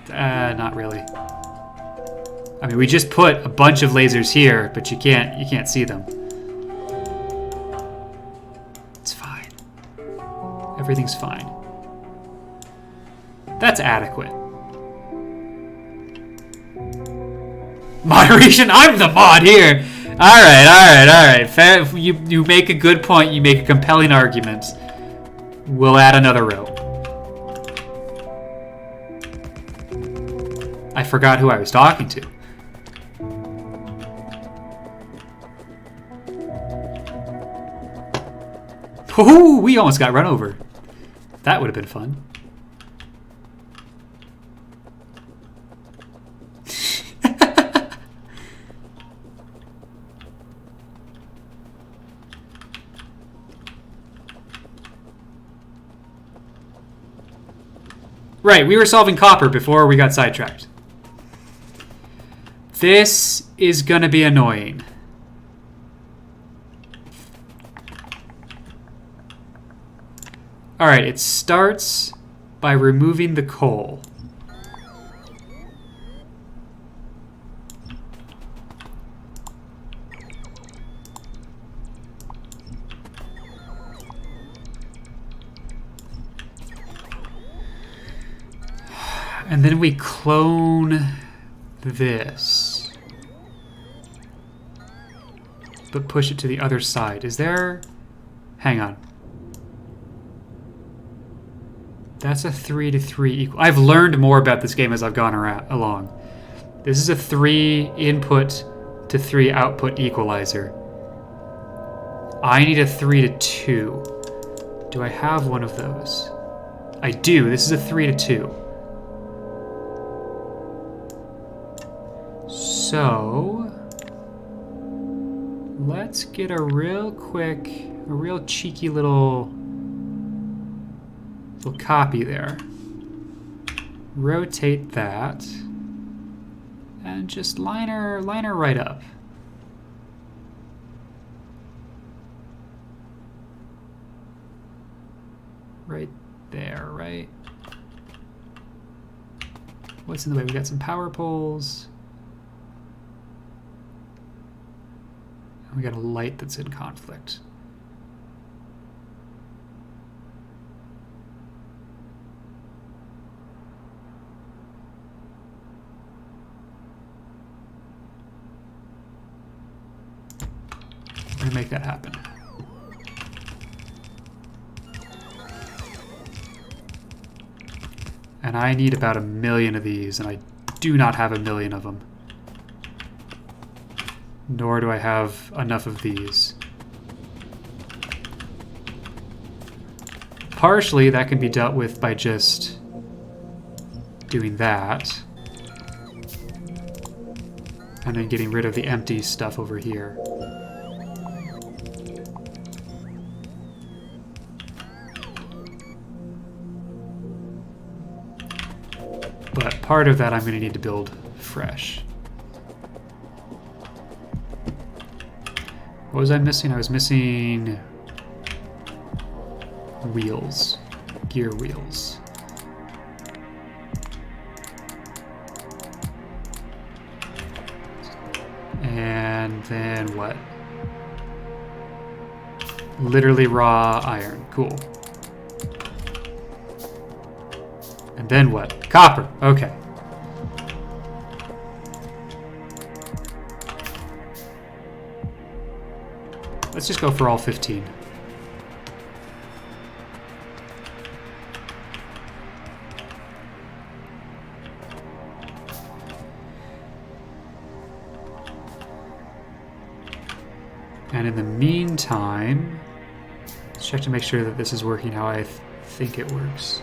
Not really. I mean, we just put a bunch of lasers here, but you can't see them. It's fine. Everything's fine. That's adequate. Moderation, I'm the mod here! Alright. Fair, you make a good point, you make a compelling argument. We'll add another row. I forgot who I was talking to. Woohoo! We almost got run over. That would have been fun. Right, we were solving copper before we got sidetracked. This is gonna be annoying. Alright, it starts by removing the coal. And then we clone this. But push it to the other side. Is there... Hang on. That's a 3 to 3 equal. I've learned more about this game as I've gone along. This is a 3 input to 3 output equalizer. I need a 3 to 2. Do I have one of those? I do. This is a 3 to 2. So let's get a real cheeky little copy there. Rotate that and just line her right up. Right there, right? What's in the way? We got some power poles. And we got a light that's in conflict. We're gonna make that happen. And I need about 1 million of these, and I do not have 1 million of them. Nor do I have enough of these. Partially, that can be dealt with by just doing that. And then getting rid of the empty stuff over here. But part of that I'm going to need to build fresh. What was I missing? I was missing wheels, gear wheels. And then what? Literally raw iron. Cool. And then what? Copper. Okay. Let's just go for all 15. And in the meantime, let's check to make sure that this is working how I think it works.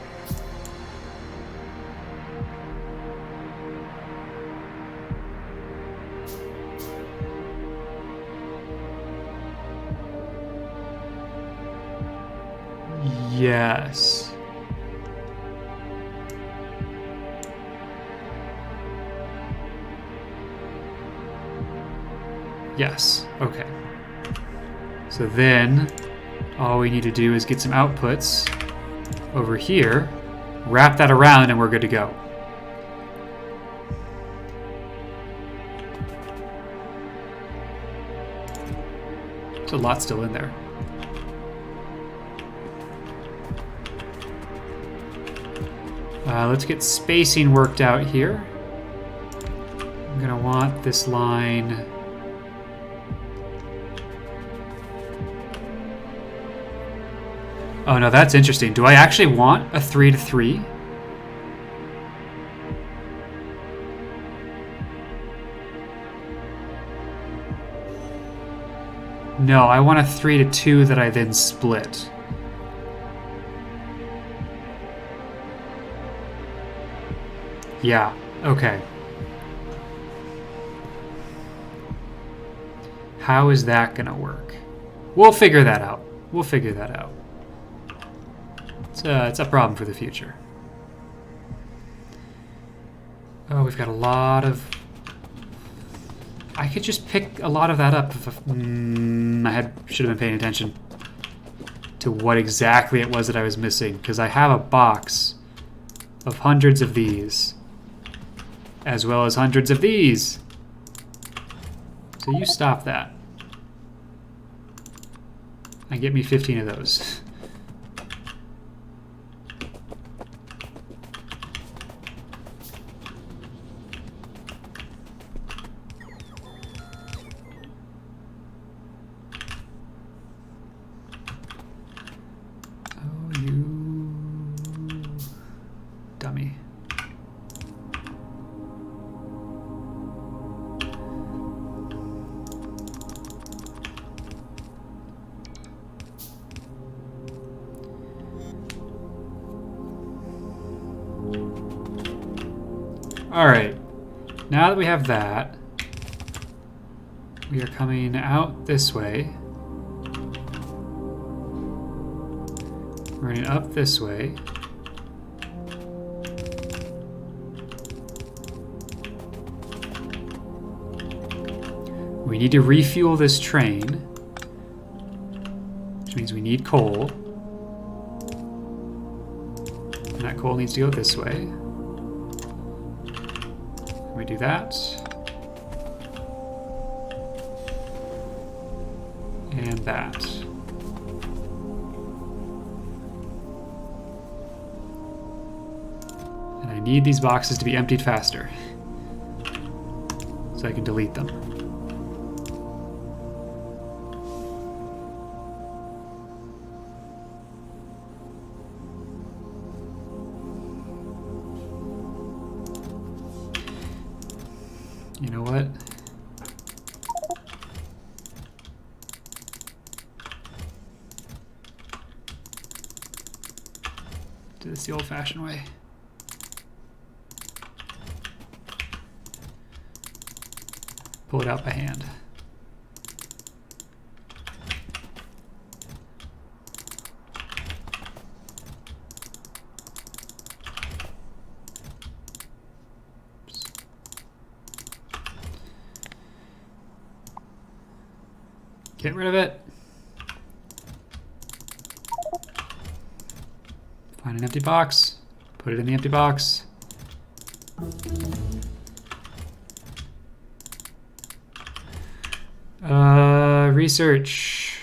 Yes. Yes. Okay. So then, all we need to do is get some outputs over here, wrap that around, and we're good to go. There's a lot still in there. Let's get spacing worked out here. I'm gonna want this line. Oh no, that's interesting. Do I actually want a 3 to 3? No, I want a 3 to 2 that I then split. Yeah, okay. How is that gonna work? We'll figure that out. We'll figure that out. It's a problem for the future. Oh, we've got a lot of... I could just pick a lot of that up. If I should have been paying attention to what exactly it was that I was missing, because I have a box of hundreds of these, as well as hundreds of these. So you stop that. And get me 15 of those. Oh, you dummy. Alright, now that we have that, we are coming out this way. Running up this way. We need to refuel this train, which means we need coal. And that coal needs to go this way. We do that. And that. And I need these boxes to be emptied faster, so I can delete them. You know what? Do this the old-fashioned way. pull it out by hand. Get rid of it. Find an empty box. Put it in the empty box. Research.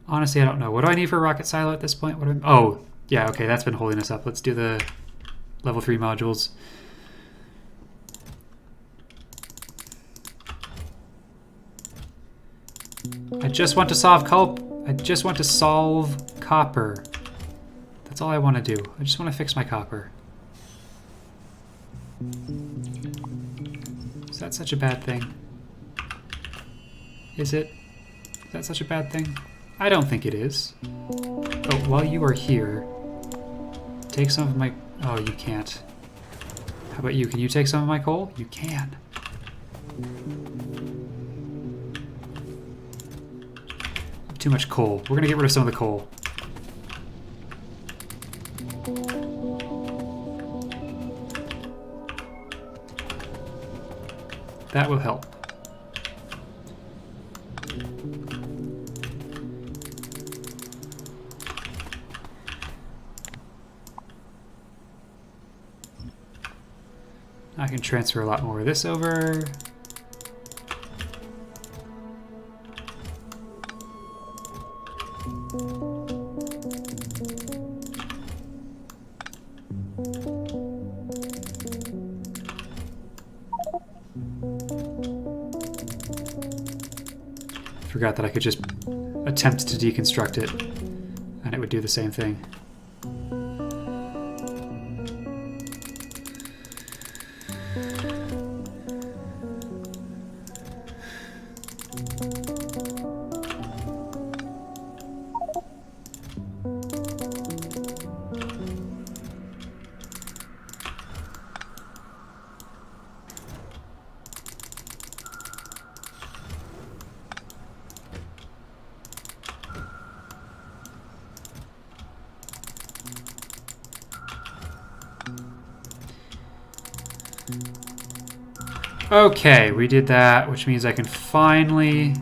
Honestly, I don't know. What do I need for a rocket silo at this point? Oh, yeah, okay, that's been holding us up. Let's do the level 3 modules. I just want to solve copper. That's all I want to do. I just want to fix my copper. Is that such a bad thing? Is it? Is that such a bad thing? I don't think it is. Oh, while you are here, take some of my... Oh, you can't. How about you? Can you take some of my coal? You can. Too much coal. We're gonna get rid of some of the coal. That will help. I can transfer a lot more of this over. Forgot that I could just attempt to deconstruct it and it would do the same thing. Okay, we did that, which means I can finally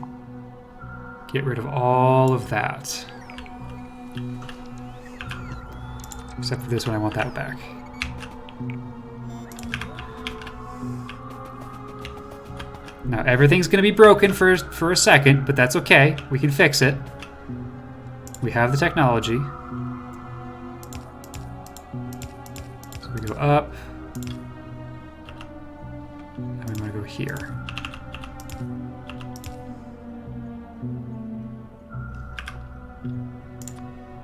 get rid of all of that. Except for this one, I want that back. Now, everything's going to be broken for a second, but that's okay. We can fix it. We have the technology. So we go up. Here.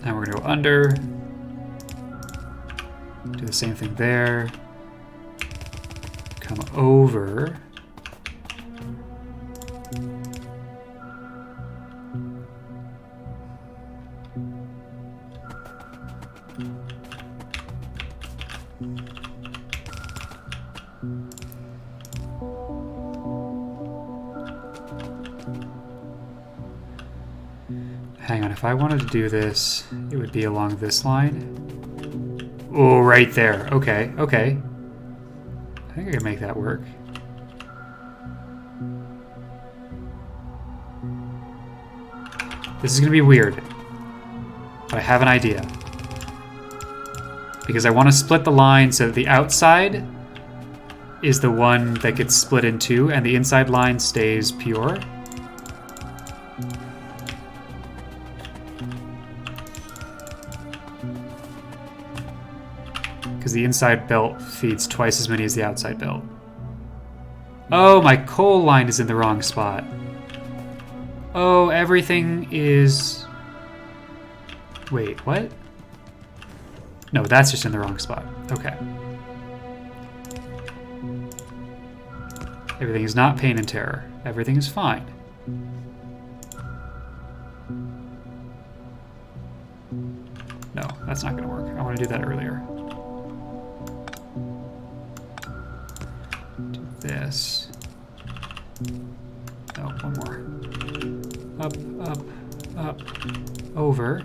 Now we're going to go under. Do the same thing there. Come over. Hang on, if I wanted to do this, it would be along this line. Oh, right there. Okay, okay. I think I can make that work. This is going to be weird, but I have an idea. Because I want to split the line so that the outside is the one that gets split in two, and the inside line stays pure. Because the inside belt feeds twice as many as the outside belt. Oh, my coal line is in the wrong spot. Oh, everything is... Wait, what? No, that's just in the wrong spot. Okay. Everything is not pain and terror. Everything is fine. No, that's not going to work. I want to do that earlier. Do this. Oh, one more. Up, up, up, over,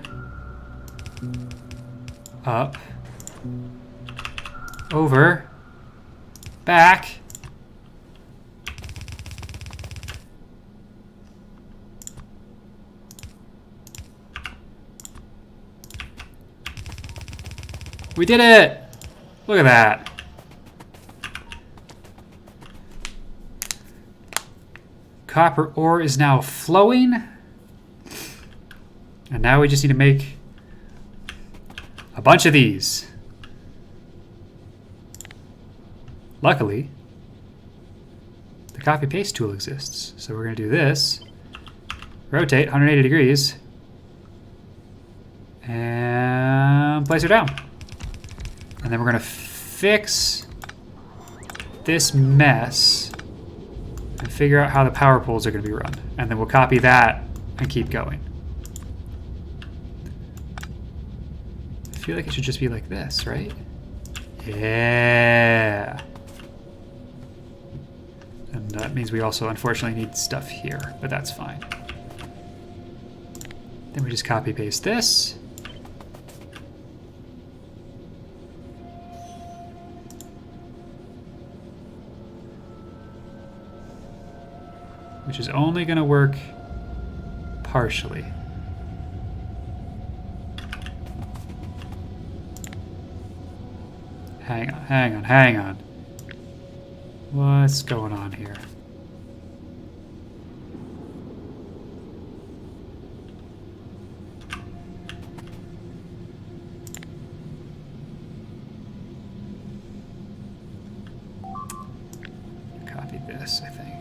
up, over, back. We did it! Look at that. Copper ore is now flowing. And now we just need to make a bunch of these. Luckily, the copy paste tool exists. So we're going to do this. Rotate 180 degrees. And place her down. And then we're going to fix this mess and figure out how the power poles are going to be run. And then we'll copy that and keep going. I feel like it should just be like this, right? Yeah. And that means we also unfortunately need stuff here, but that's fine. Then we just copy paste this. Which is only going to work partially. Hang on, hang on, hang on. What's going on here? Copy this, I think.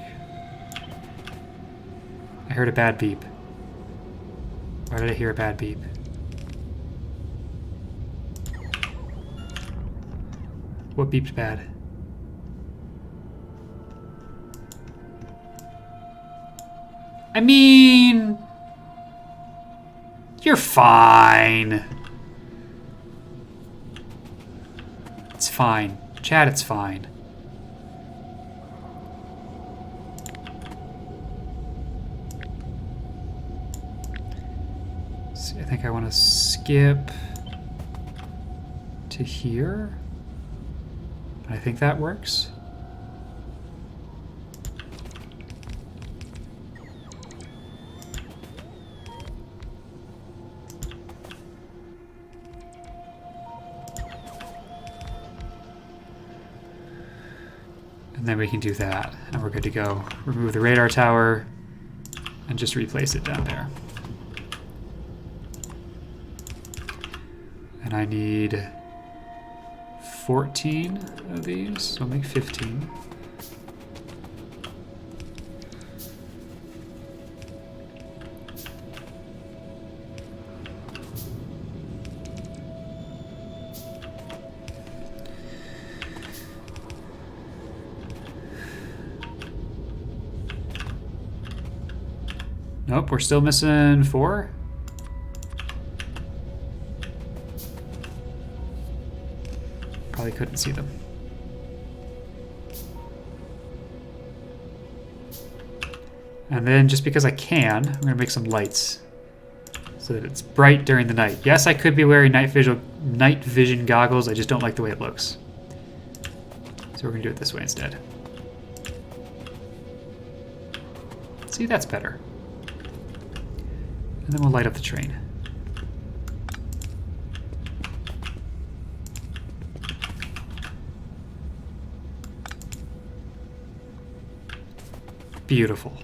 I heard a bad beep. Why did I hear a bad beep? What beeped bad? I mean... You're fine. It's fine. Chat, it's fine. See, I think I want to skip to here. I think that works. And then we can do that, and we're good to go. Remove the radar tower, and just replace it down there. And I need 14 of these, so I'll make 15. Nope, we're still missing 4. Probably couldn't see them. And then just because I can, I'm gonna make some lights so that it's bright during the night. Yes, I could be wearing night vision goggles, I just don't like the way it looks. So we're gonna do it this way instead. See, that's better. And then we'll light up the train. Beautiful.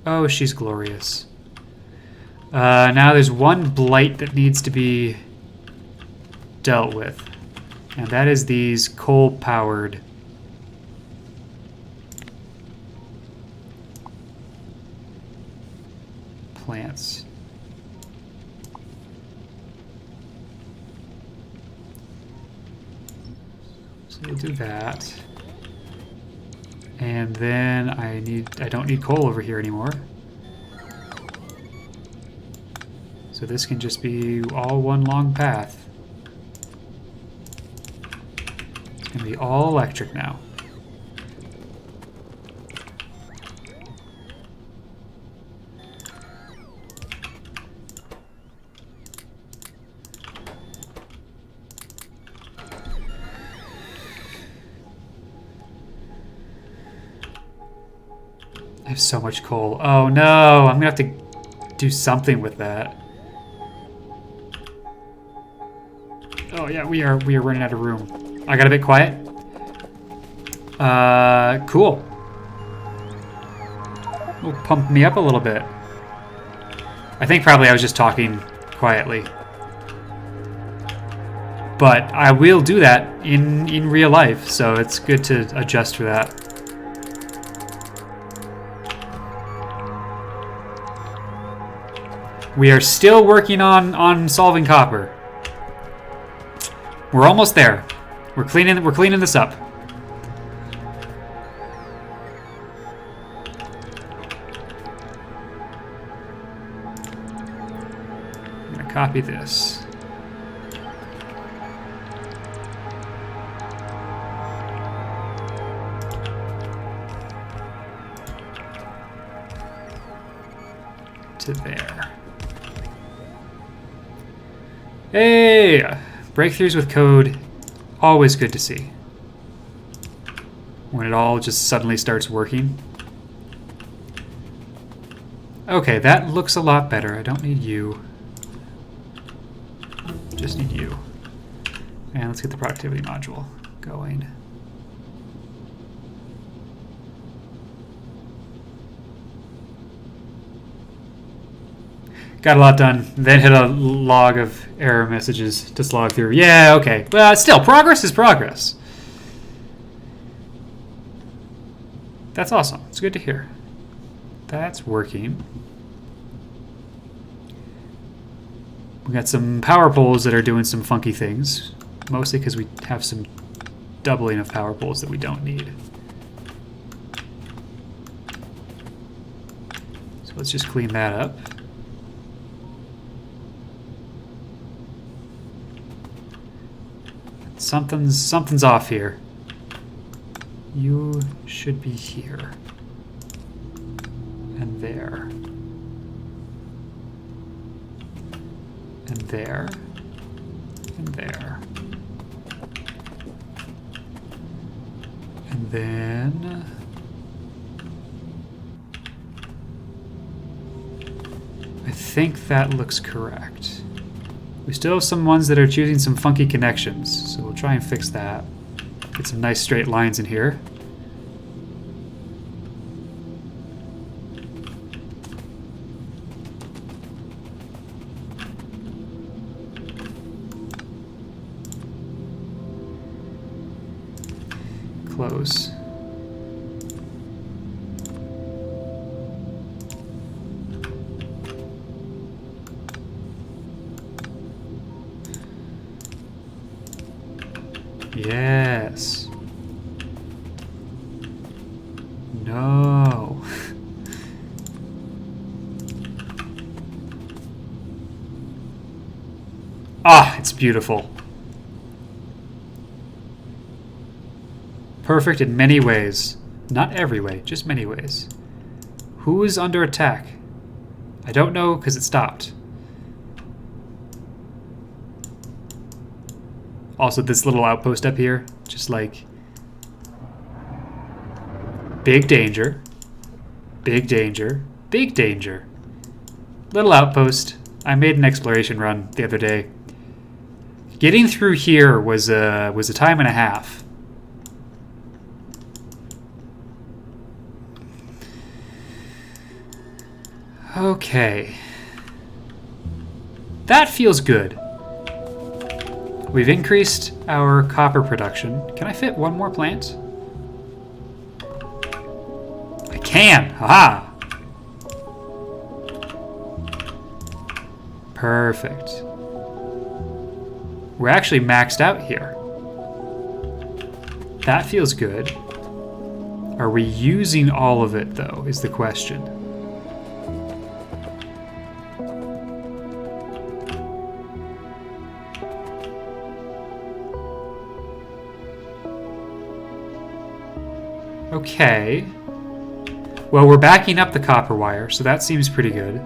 Oh, she's glorious. Now there's one blight that needs to be dealt with. And that is these coal-powered plants. So we'll do that. And then I don't need coal over here anymore. So So this can just be all one long path. It's going to be all electric now. I have so much coal. Oh no, I'm gonna have to do something with that. Oh yeah, we are running out of room. I got a bit quiet. Cool. Will pump me up a little bit. I think probably I was just talking quietly. But I will do that in real life, so it's good to adjust for that. We are still working on solving copper. We're almost there. We're cleaning this up. I'm gonna copy this. To there. Hey! Breakthroughs with code, always good to see. When it all just suddenly starts working. Okay, that looks a lot better. I don't need you. Just need you. And let's get the productivity module going. Got a lot done. Then hit a log of error messages to slog through. Yeah, okay. But still, progress is progress. That's awesome. It's good to hear. That's working. We got some power poles that are doing some funky things. Mostly because we have some doubling of power poles that we don't need. So let's just clean that up. Something's off here. You should be here. And there. And there. And there. And then... I think that looks correct. We still have some ones that are choosing some funky connections, so we'll try and fix that. Get some nice straight lines in here. Close. Yes. No. Ah, it's beautiful. Perfect in many ways. Not every way, just many ways. Who is under attack? I don't know because it stopped. Also, this little outpost up here, just like... Big danger. Big danger. Big danger. Little outpost. I made an exploration run the other day. Getting through here was a time and a half. Okay. That feels good. We've increased our copper production. Can I fit one more plant? I can! Haha! Perfect. We're actually maxed out here. That feels good. Are we using all of it, though, is the question. Okay. Well, we're backing up the copper wire, so that seems pretty good.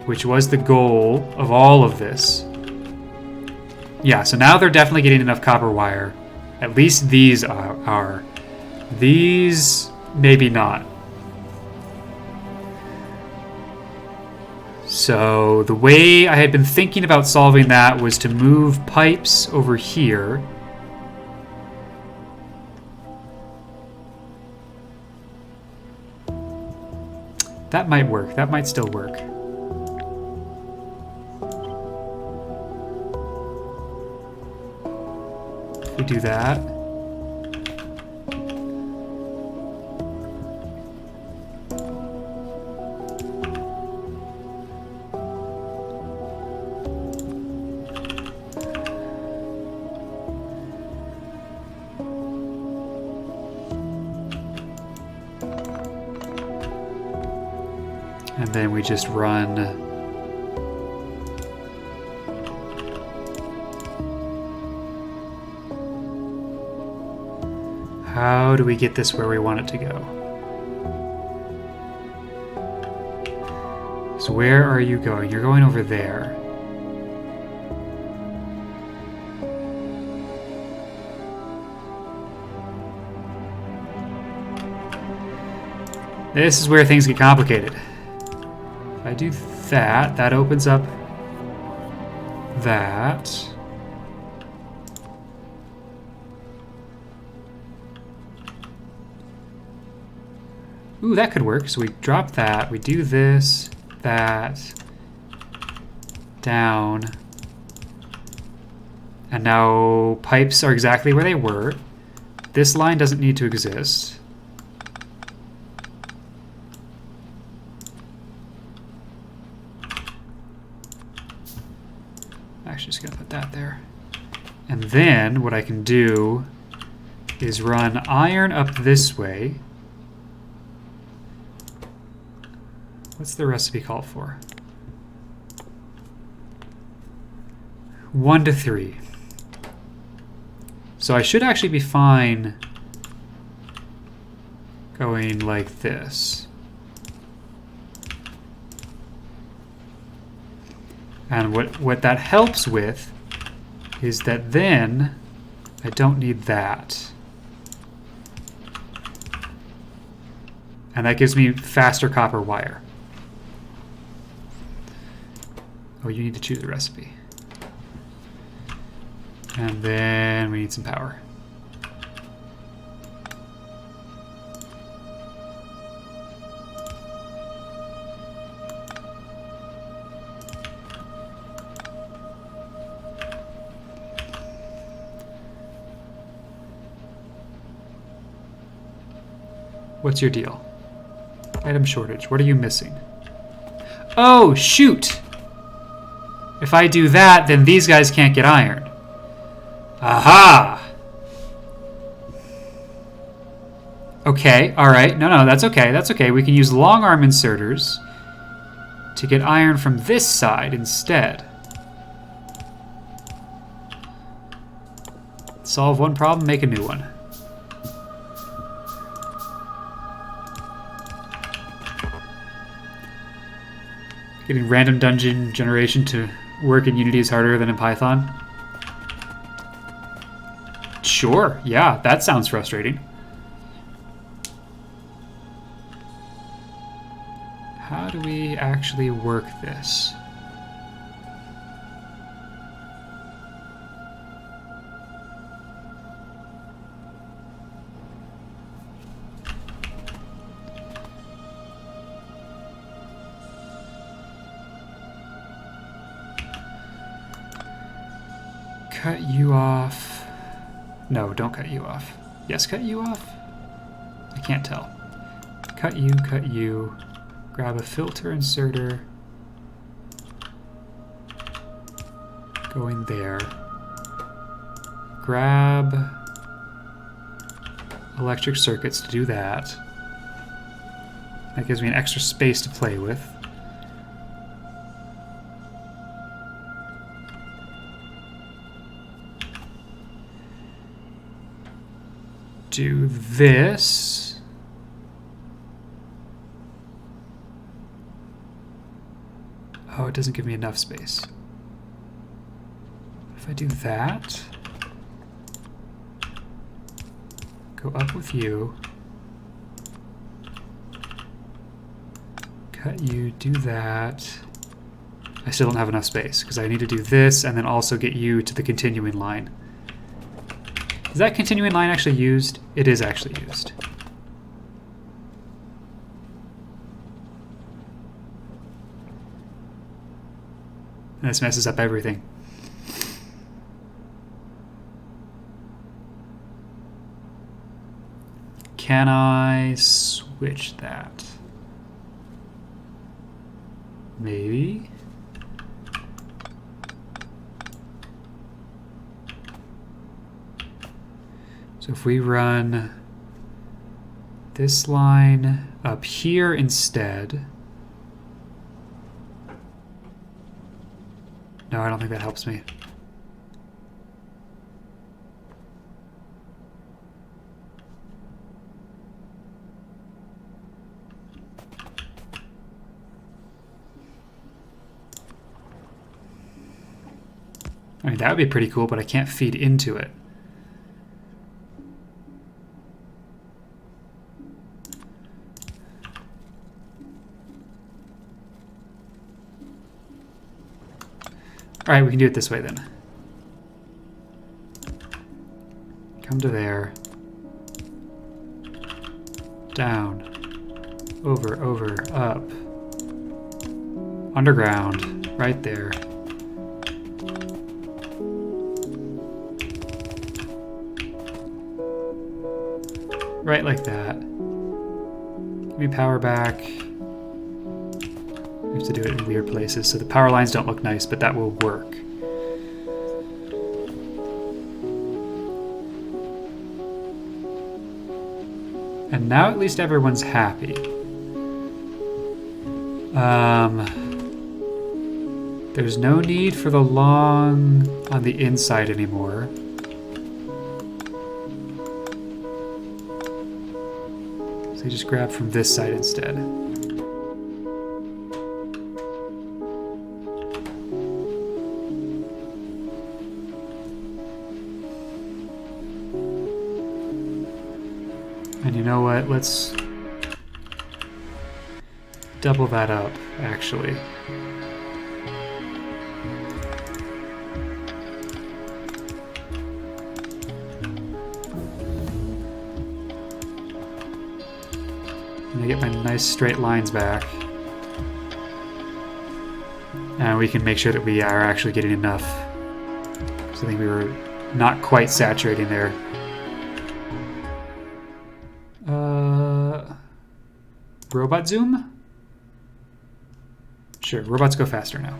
Which was the goal of all of this. Yeah, so now they're definitely getting enough copper wire. At least these are. These, maybe not. So the way I had been thinking about solving that was to move pipes over here. That might work. That might still work. If we do that. And then we just run how do we get this where we want it to go? So where are you going? You're going over there. This is where things get complicated. If I do that, that opens up that. Ooh, that could work. So we drop that, we do this, that, down. And now pipes are exactly where they were. This line doesn't need to exist. Actually, just gonna put that there. And then what I can do is run iron up this way. What's the recipe called for? 1 to 3. So I should actually be fine going like this. And what that helps with is that then I don't need that. And that gives me faster copper wire. Oh, you need to choose a recipe. And then we need some power. What's your deal? Item shortage. What are you missing? Oh, shoot! If I do that, then these guys can't get iron. Aha! Okay, alright. No, that's okay. That's okay. We can use long arm inserters to get iron from this side instead. Solve one problem, make a new one. Getting random dungeon generation to work in Unity is harder than in Python. Sure, yeah, that sounds frustrating. How do we actually work this? Cut you off. No, don't cut you off. Yes, cut you off? I can't tell. Cut you. Grab a filter inserter. Go in there. Grab electric circuits to do that. That gives me an extra space to play with. do this. Oh, it doesn't give me enough space. If I do that, go up with you, cut you, do that. I still don't have enough space because I need to do this and then also get you to the continuing line. Is that continuing line actually used? It is actually used. And this messes up everything. Can I switch that? Maybe. So if we run this line up here instead. No, I don't think that helps me. I mean, that would be pretty cool, but I can't feed into it. All right, we can do it this way then. Come to there. Down. Over, over, up. Underground. Right there. Right like that. Give me power back. We have to do it in weird places, so the power lines don't look nice, but that will work. And now at least everyone's happy. There's no need for the long on the inside anymore. So you just grab from this side instead. And you know what? Let's double that up, actually. And I get my nice straight lines back. And we can make sure that we are actually getting enough. So I think we were not quite saturating there. Robot zoom? Sure, robots go faster now.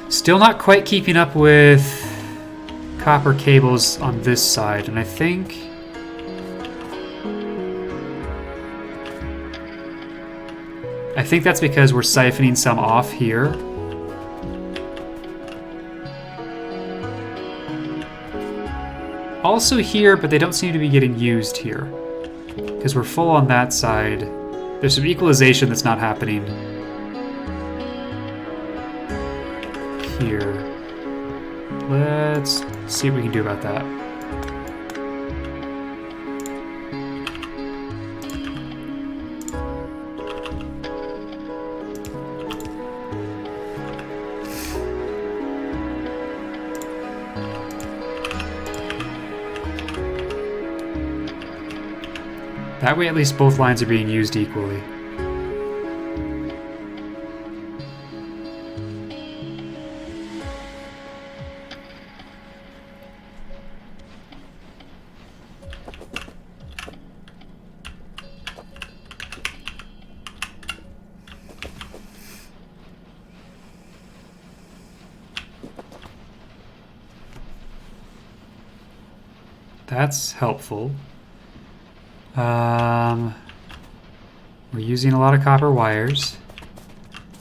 Still not quite keeping up with copper cables on this side, and I think that's because we're siphoning some off here. Also here, but they don't seem to be getting used here. Because we're full on that side. There's some equalization that's not happening here. Let's see what we can do about that. That way at least both lines are being used equally. That's helpful. We're using a lot of copper wires.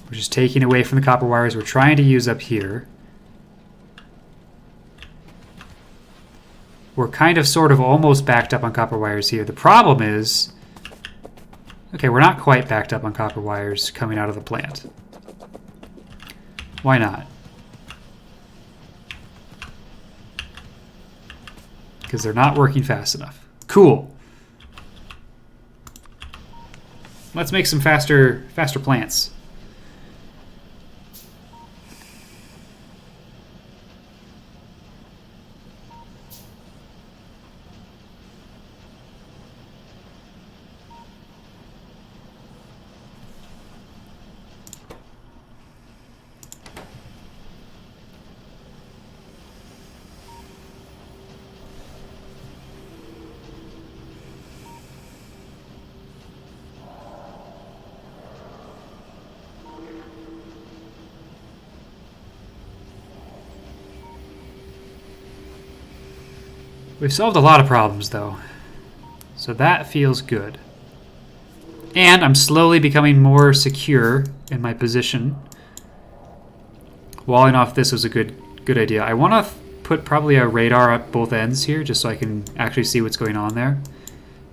We're just taking away from the copper wires we're trying to use up here. We're kind of sort of almost backed up on copper wires here. The problem is, okay, we're not quite backed up on copper wires coming out of the plant. Why not? Because they're not working fast enough. Cool. Let's make some faster plants. We've solved a lot of problems, though, so that feels good. And I'm slowly becoming more secure in my position. Walling off this was a good idea. I want to put probably a radar at both ends here, just so I can actually see what's going on there.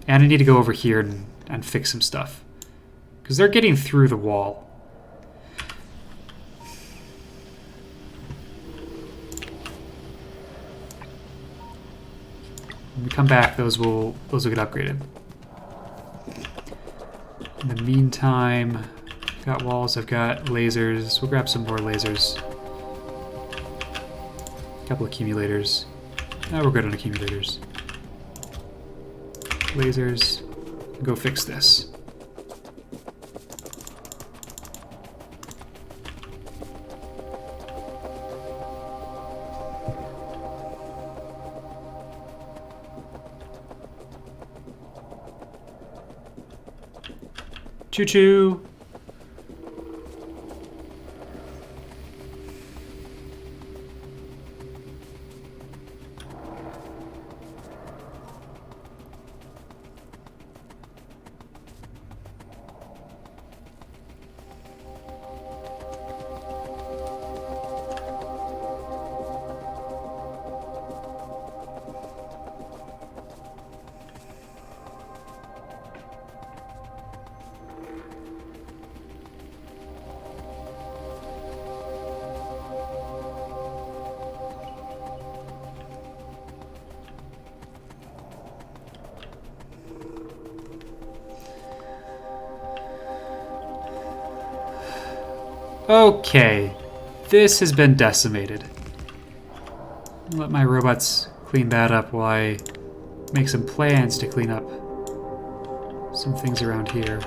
And I need to go over here and fix some stuff, because they're getting through the wall. When we come back, those will get upgraded. In the meantime, I've got walls, I've got lasers. We'll grab some more lasers. A couple accumulators. No, we're good on accumulators. Lasers. Go fix this. Choo-choo! Okay, this has been decimated. Let my robots clean that up while I make some plans to clean up some things around here.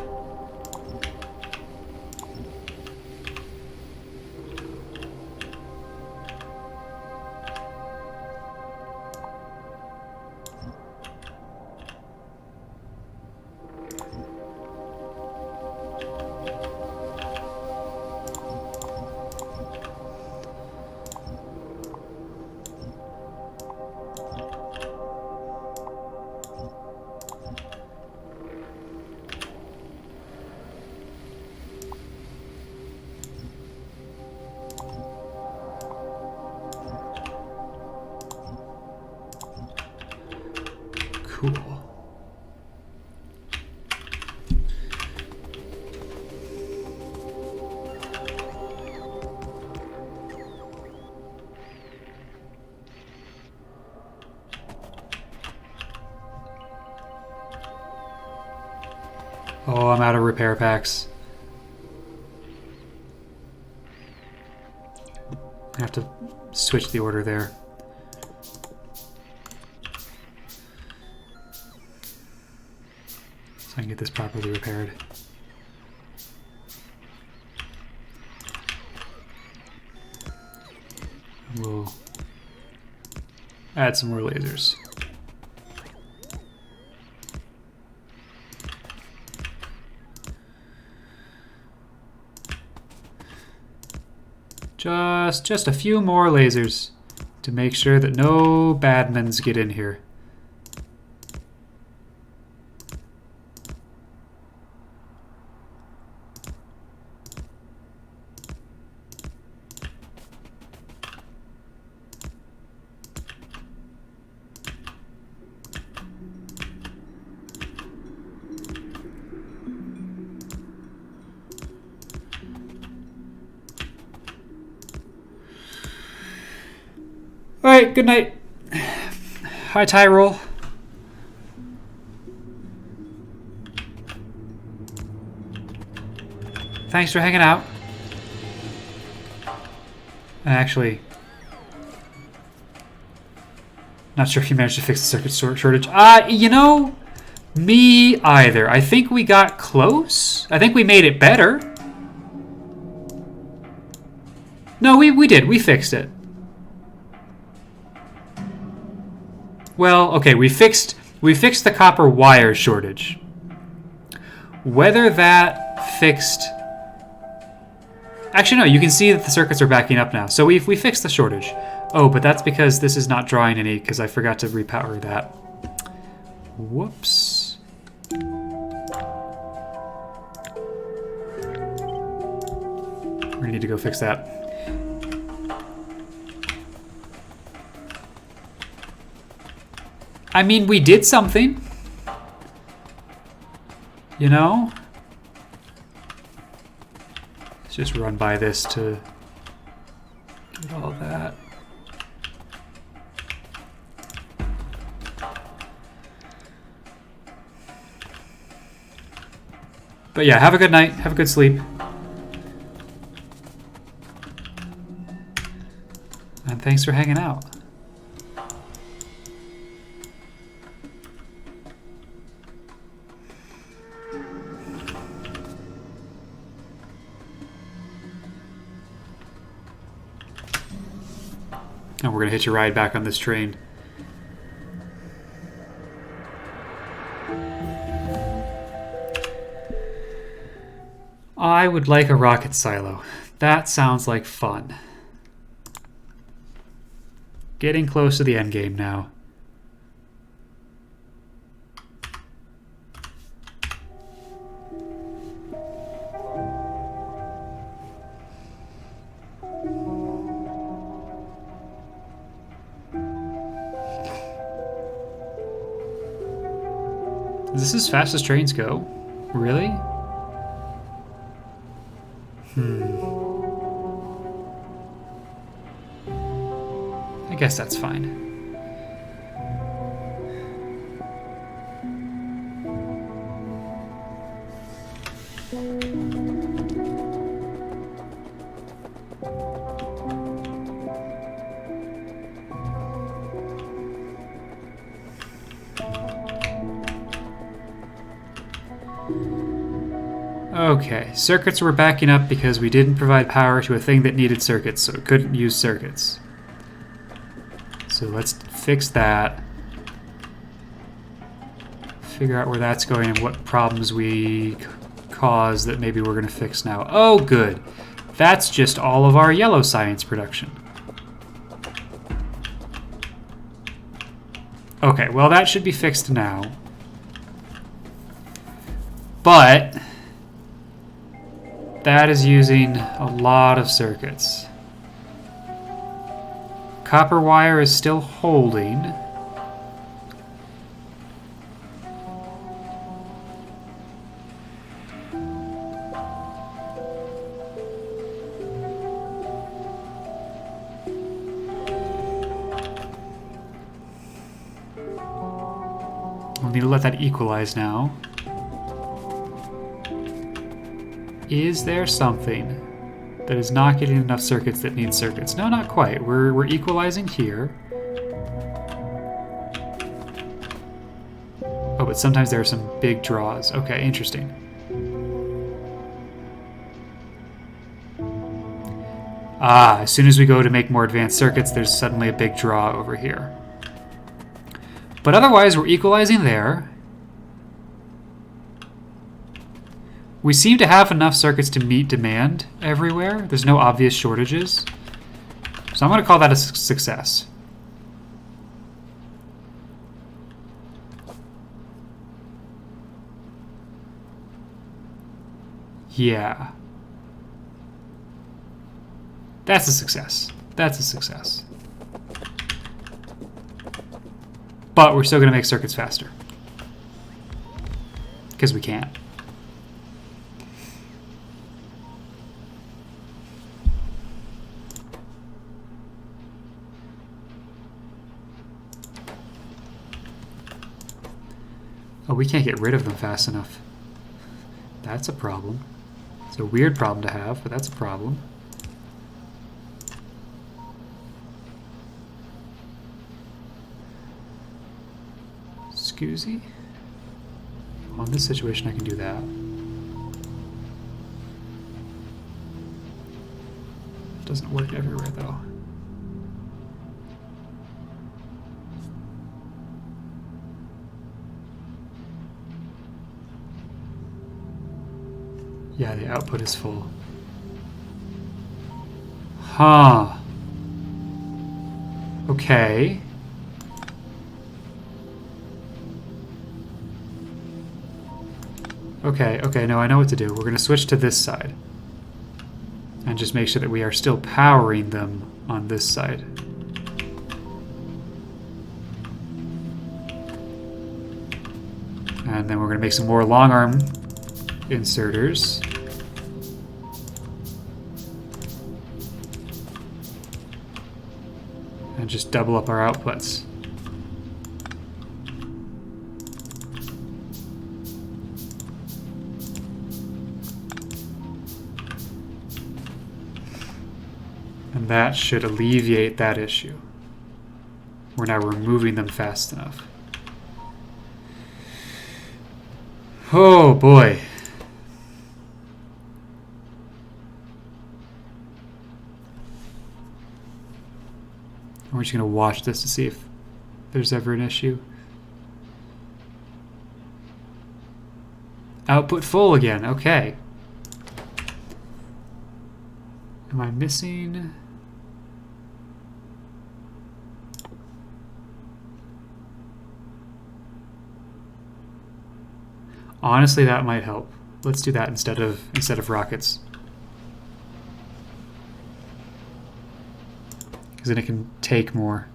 Cool. Oh, I'm out of repair packs. I have to switch the order there. So I can get this properly repaired. We'll add some more lasers. Just a few more lasers to make sure that no badmans get in here. right, good night. Hi, Tyrol. Thanks for hanging out. Actually, not sure if you managed to fix the circuit shortage. You know, me either. I think we got close. I think we made it better. No, we did. We fixed it. Well, okay, we fixed the copper wire shortage. Whether that fixed... Actually, no, you can see that the circuits are backing up now. So we fixed the shortage. Oh, but that's because this is not drawing any, because I forgot to repower that. Whoops. We're gonna need to go fix that. I mean, we did something. You know? Let's just run by this to get all that. But yeah, have a good night. Have a good sleep. And thanks for hanging out. And we're going to hitch a ride back on this train. I would like a rocket silo. That sounds like fun. Getting close to the end game now. Is this as fast as trains go? Really? I guess that's fine. Okay, circuits were backing up because we didn't provide power to a thing that needed circuits, so it couldn't use circuits. So let's fix that. Figure out where that's going and what problems we caused that maybe we're going to fix now. Oh, good. That's just all of our yellow science production. Okay, well that should be fixed now. But that is using a lot of circuits. Copper wire is still holding. We'll need to let that equalize now. Is there something that is not getting enough circuits that need circuits? No, not quite. We're equalizing here. Oh, but sometimes there are some big draws. Okay, interesting. Ah, as soon as we go to make more advanced circuits, there's suddenly a big draw over here. But otherwise, we're equalizing there. We seem to have enough circuits to meet demand everywhere. There's no obvious shortages. So I'm going to call that a success. Yeah. That's a success. That's a success. But we're still going to make circuits faster. Because we can. Oh, we can't get rid of them fast enough. That's a problem. It's a weird problem to have, but that's a problem. Scoozy? On this situation, I can do that. Doesn't work everywhere, though. Yeah, the output is full. Huh. Okay. Okay, no, I know what to do. We're going to switch to this side. And just make sure that we are still powering them on this side. And then we're going to make some more long arm inserters. And just double up our outputs. And that should alleviate that issue. We're now removing them fast enough. Oh boy. We're just going to watch this to see if there's ever an issue. Output full again. Okay. Am I missing? Honestly, that might help. Let's do that instead of rockets. Because then it can take more.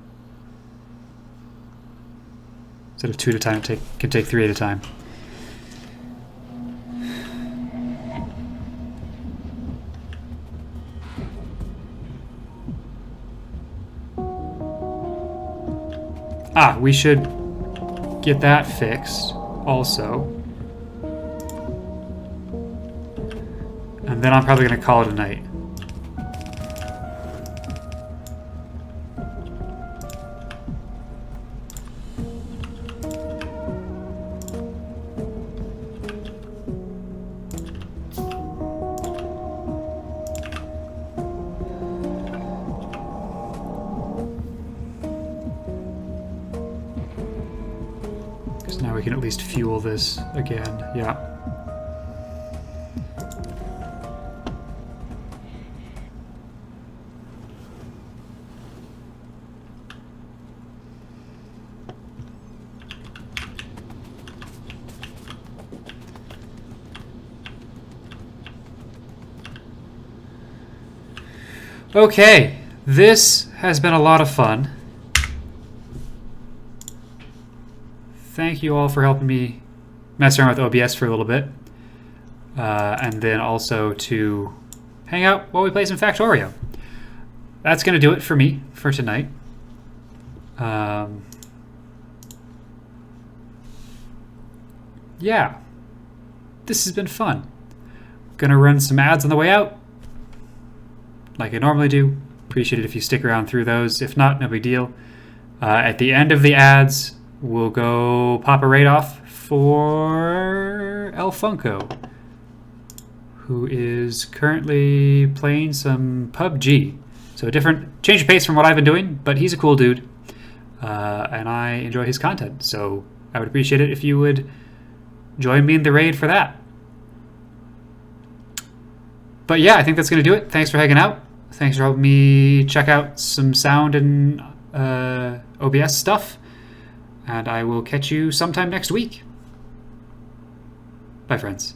Instead of 2 at a time, it can take 3 at a time. Ah, we should get that fixed also. And then I'm probably going to call it a night. Because now we can at least fuel this again. Yeah. Okay, this has been a lot of fun. Thank you all for helping me mess around with OBS for a little bit. And then also to hang out while we play some Factorio. That's going to do it for me for tonight. Yeah, this has been fun. Gonna run some ads on the way out, like I normally do. Appreciate it if you stick around through those. If not, no big deal. At the end of the ads, we'll go pop a raid off for El Funko, who is currently playing some PUBG. So a different change of pace from what I've been doing, but he's a cool dude, and I enjoy his content. So I would appreciate it if you would join me in the raid for that. But yeah, I think that's going to do it. Thanks for hanging out. Thanks for helping me check out some sound and OBS stuff. And I will catch you sometime next week. Bye, friends.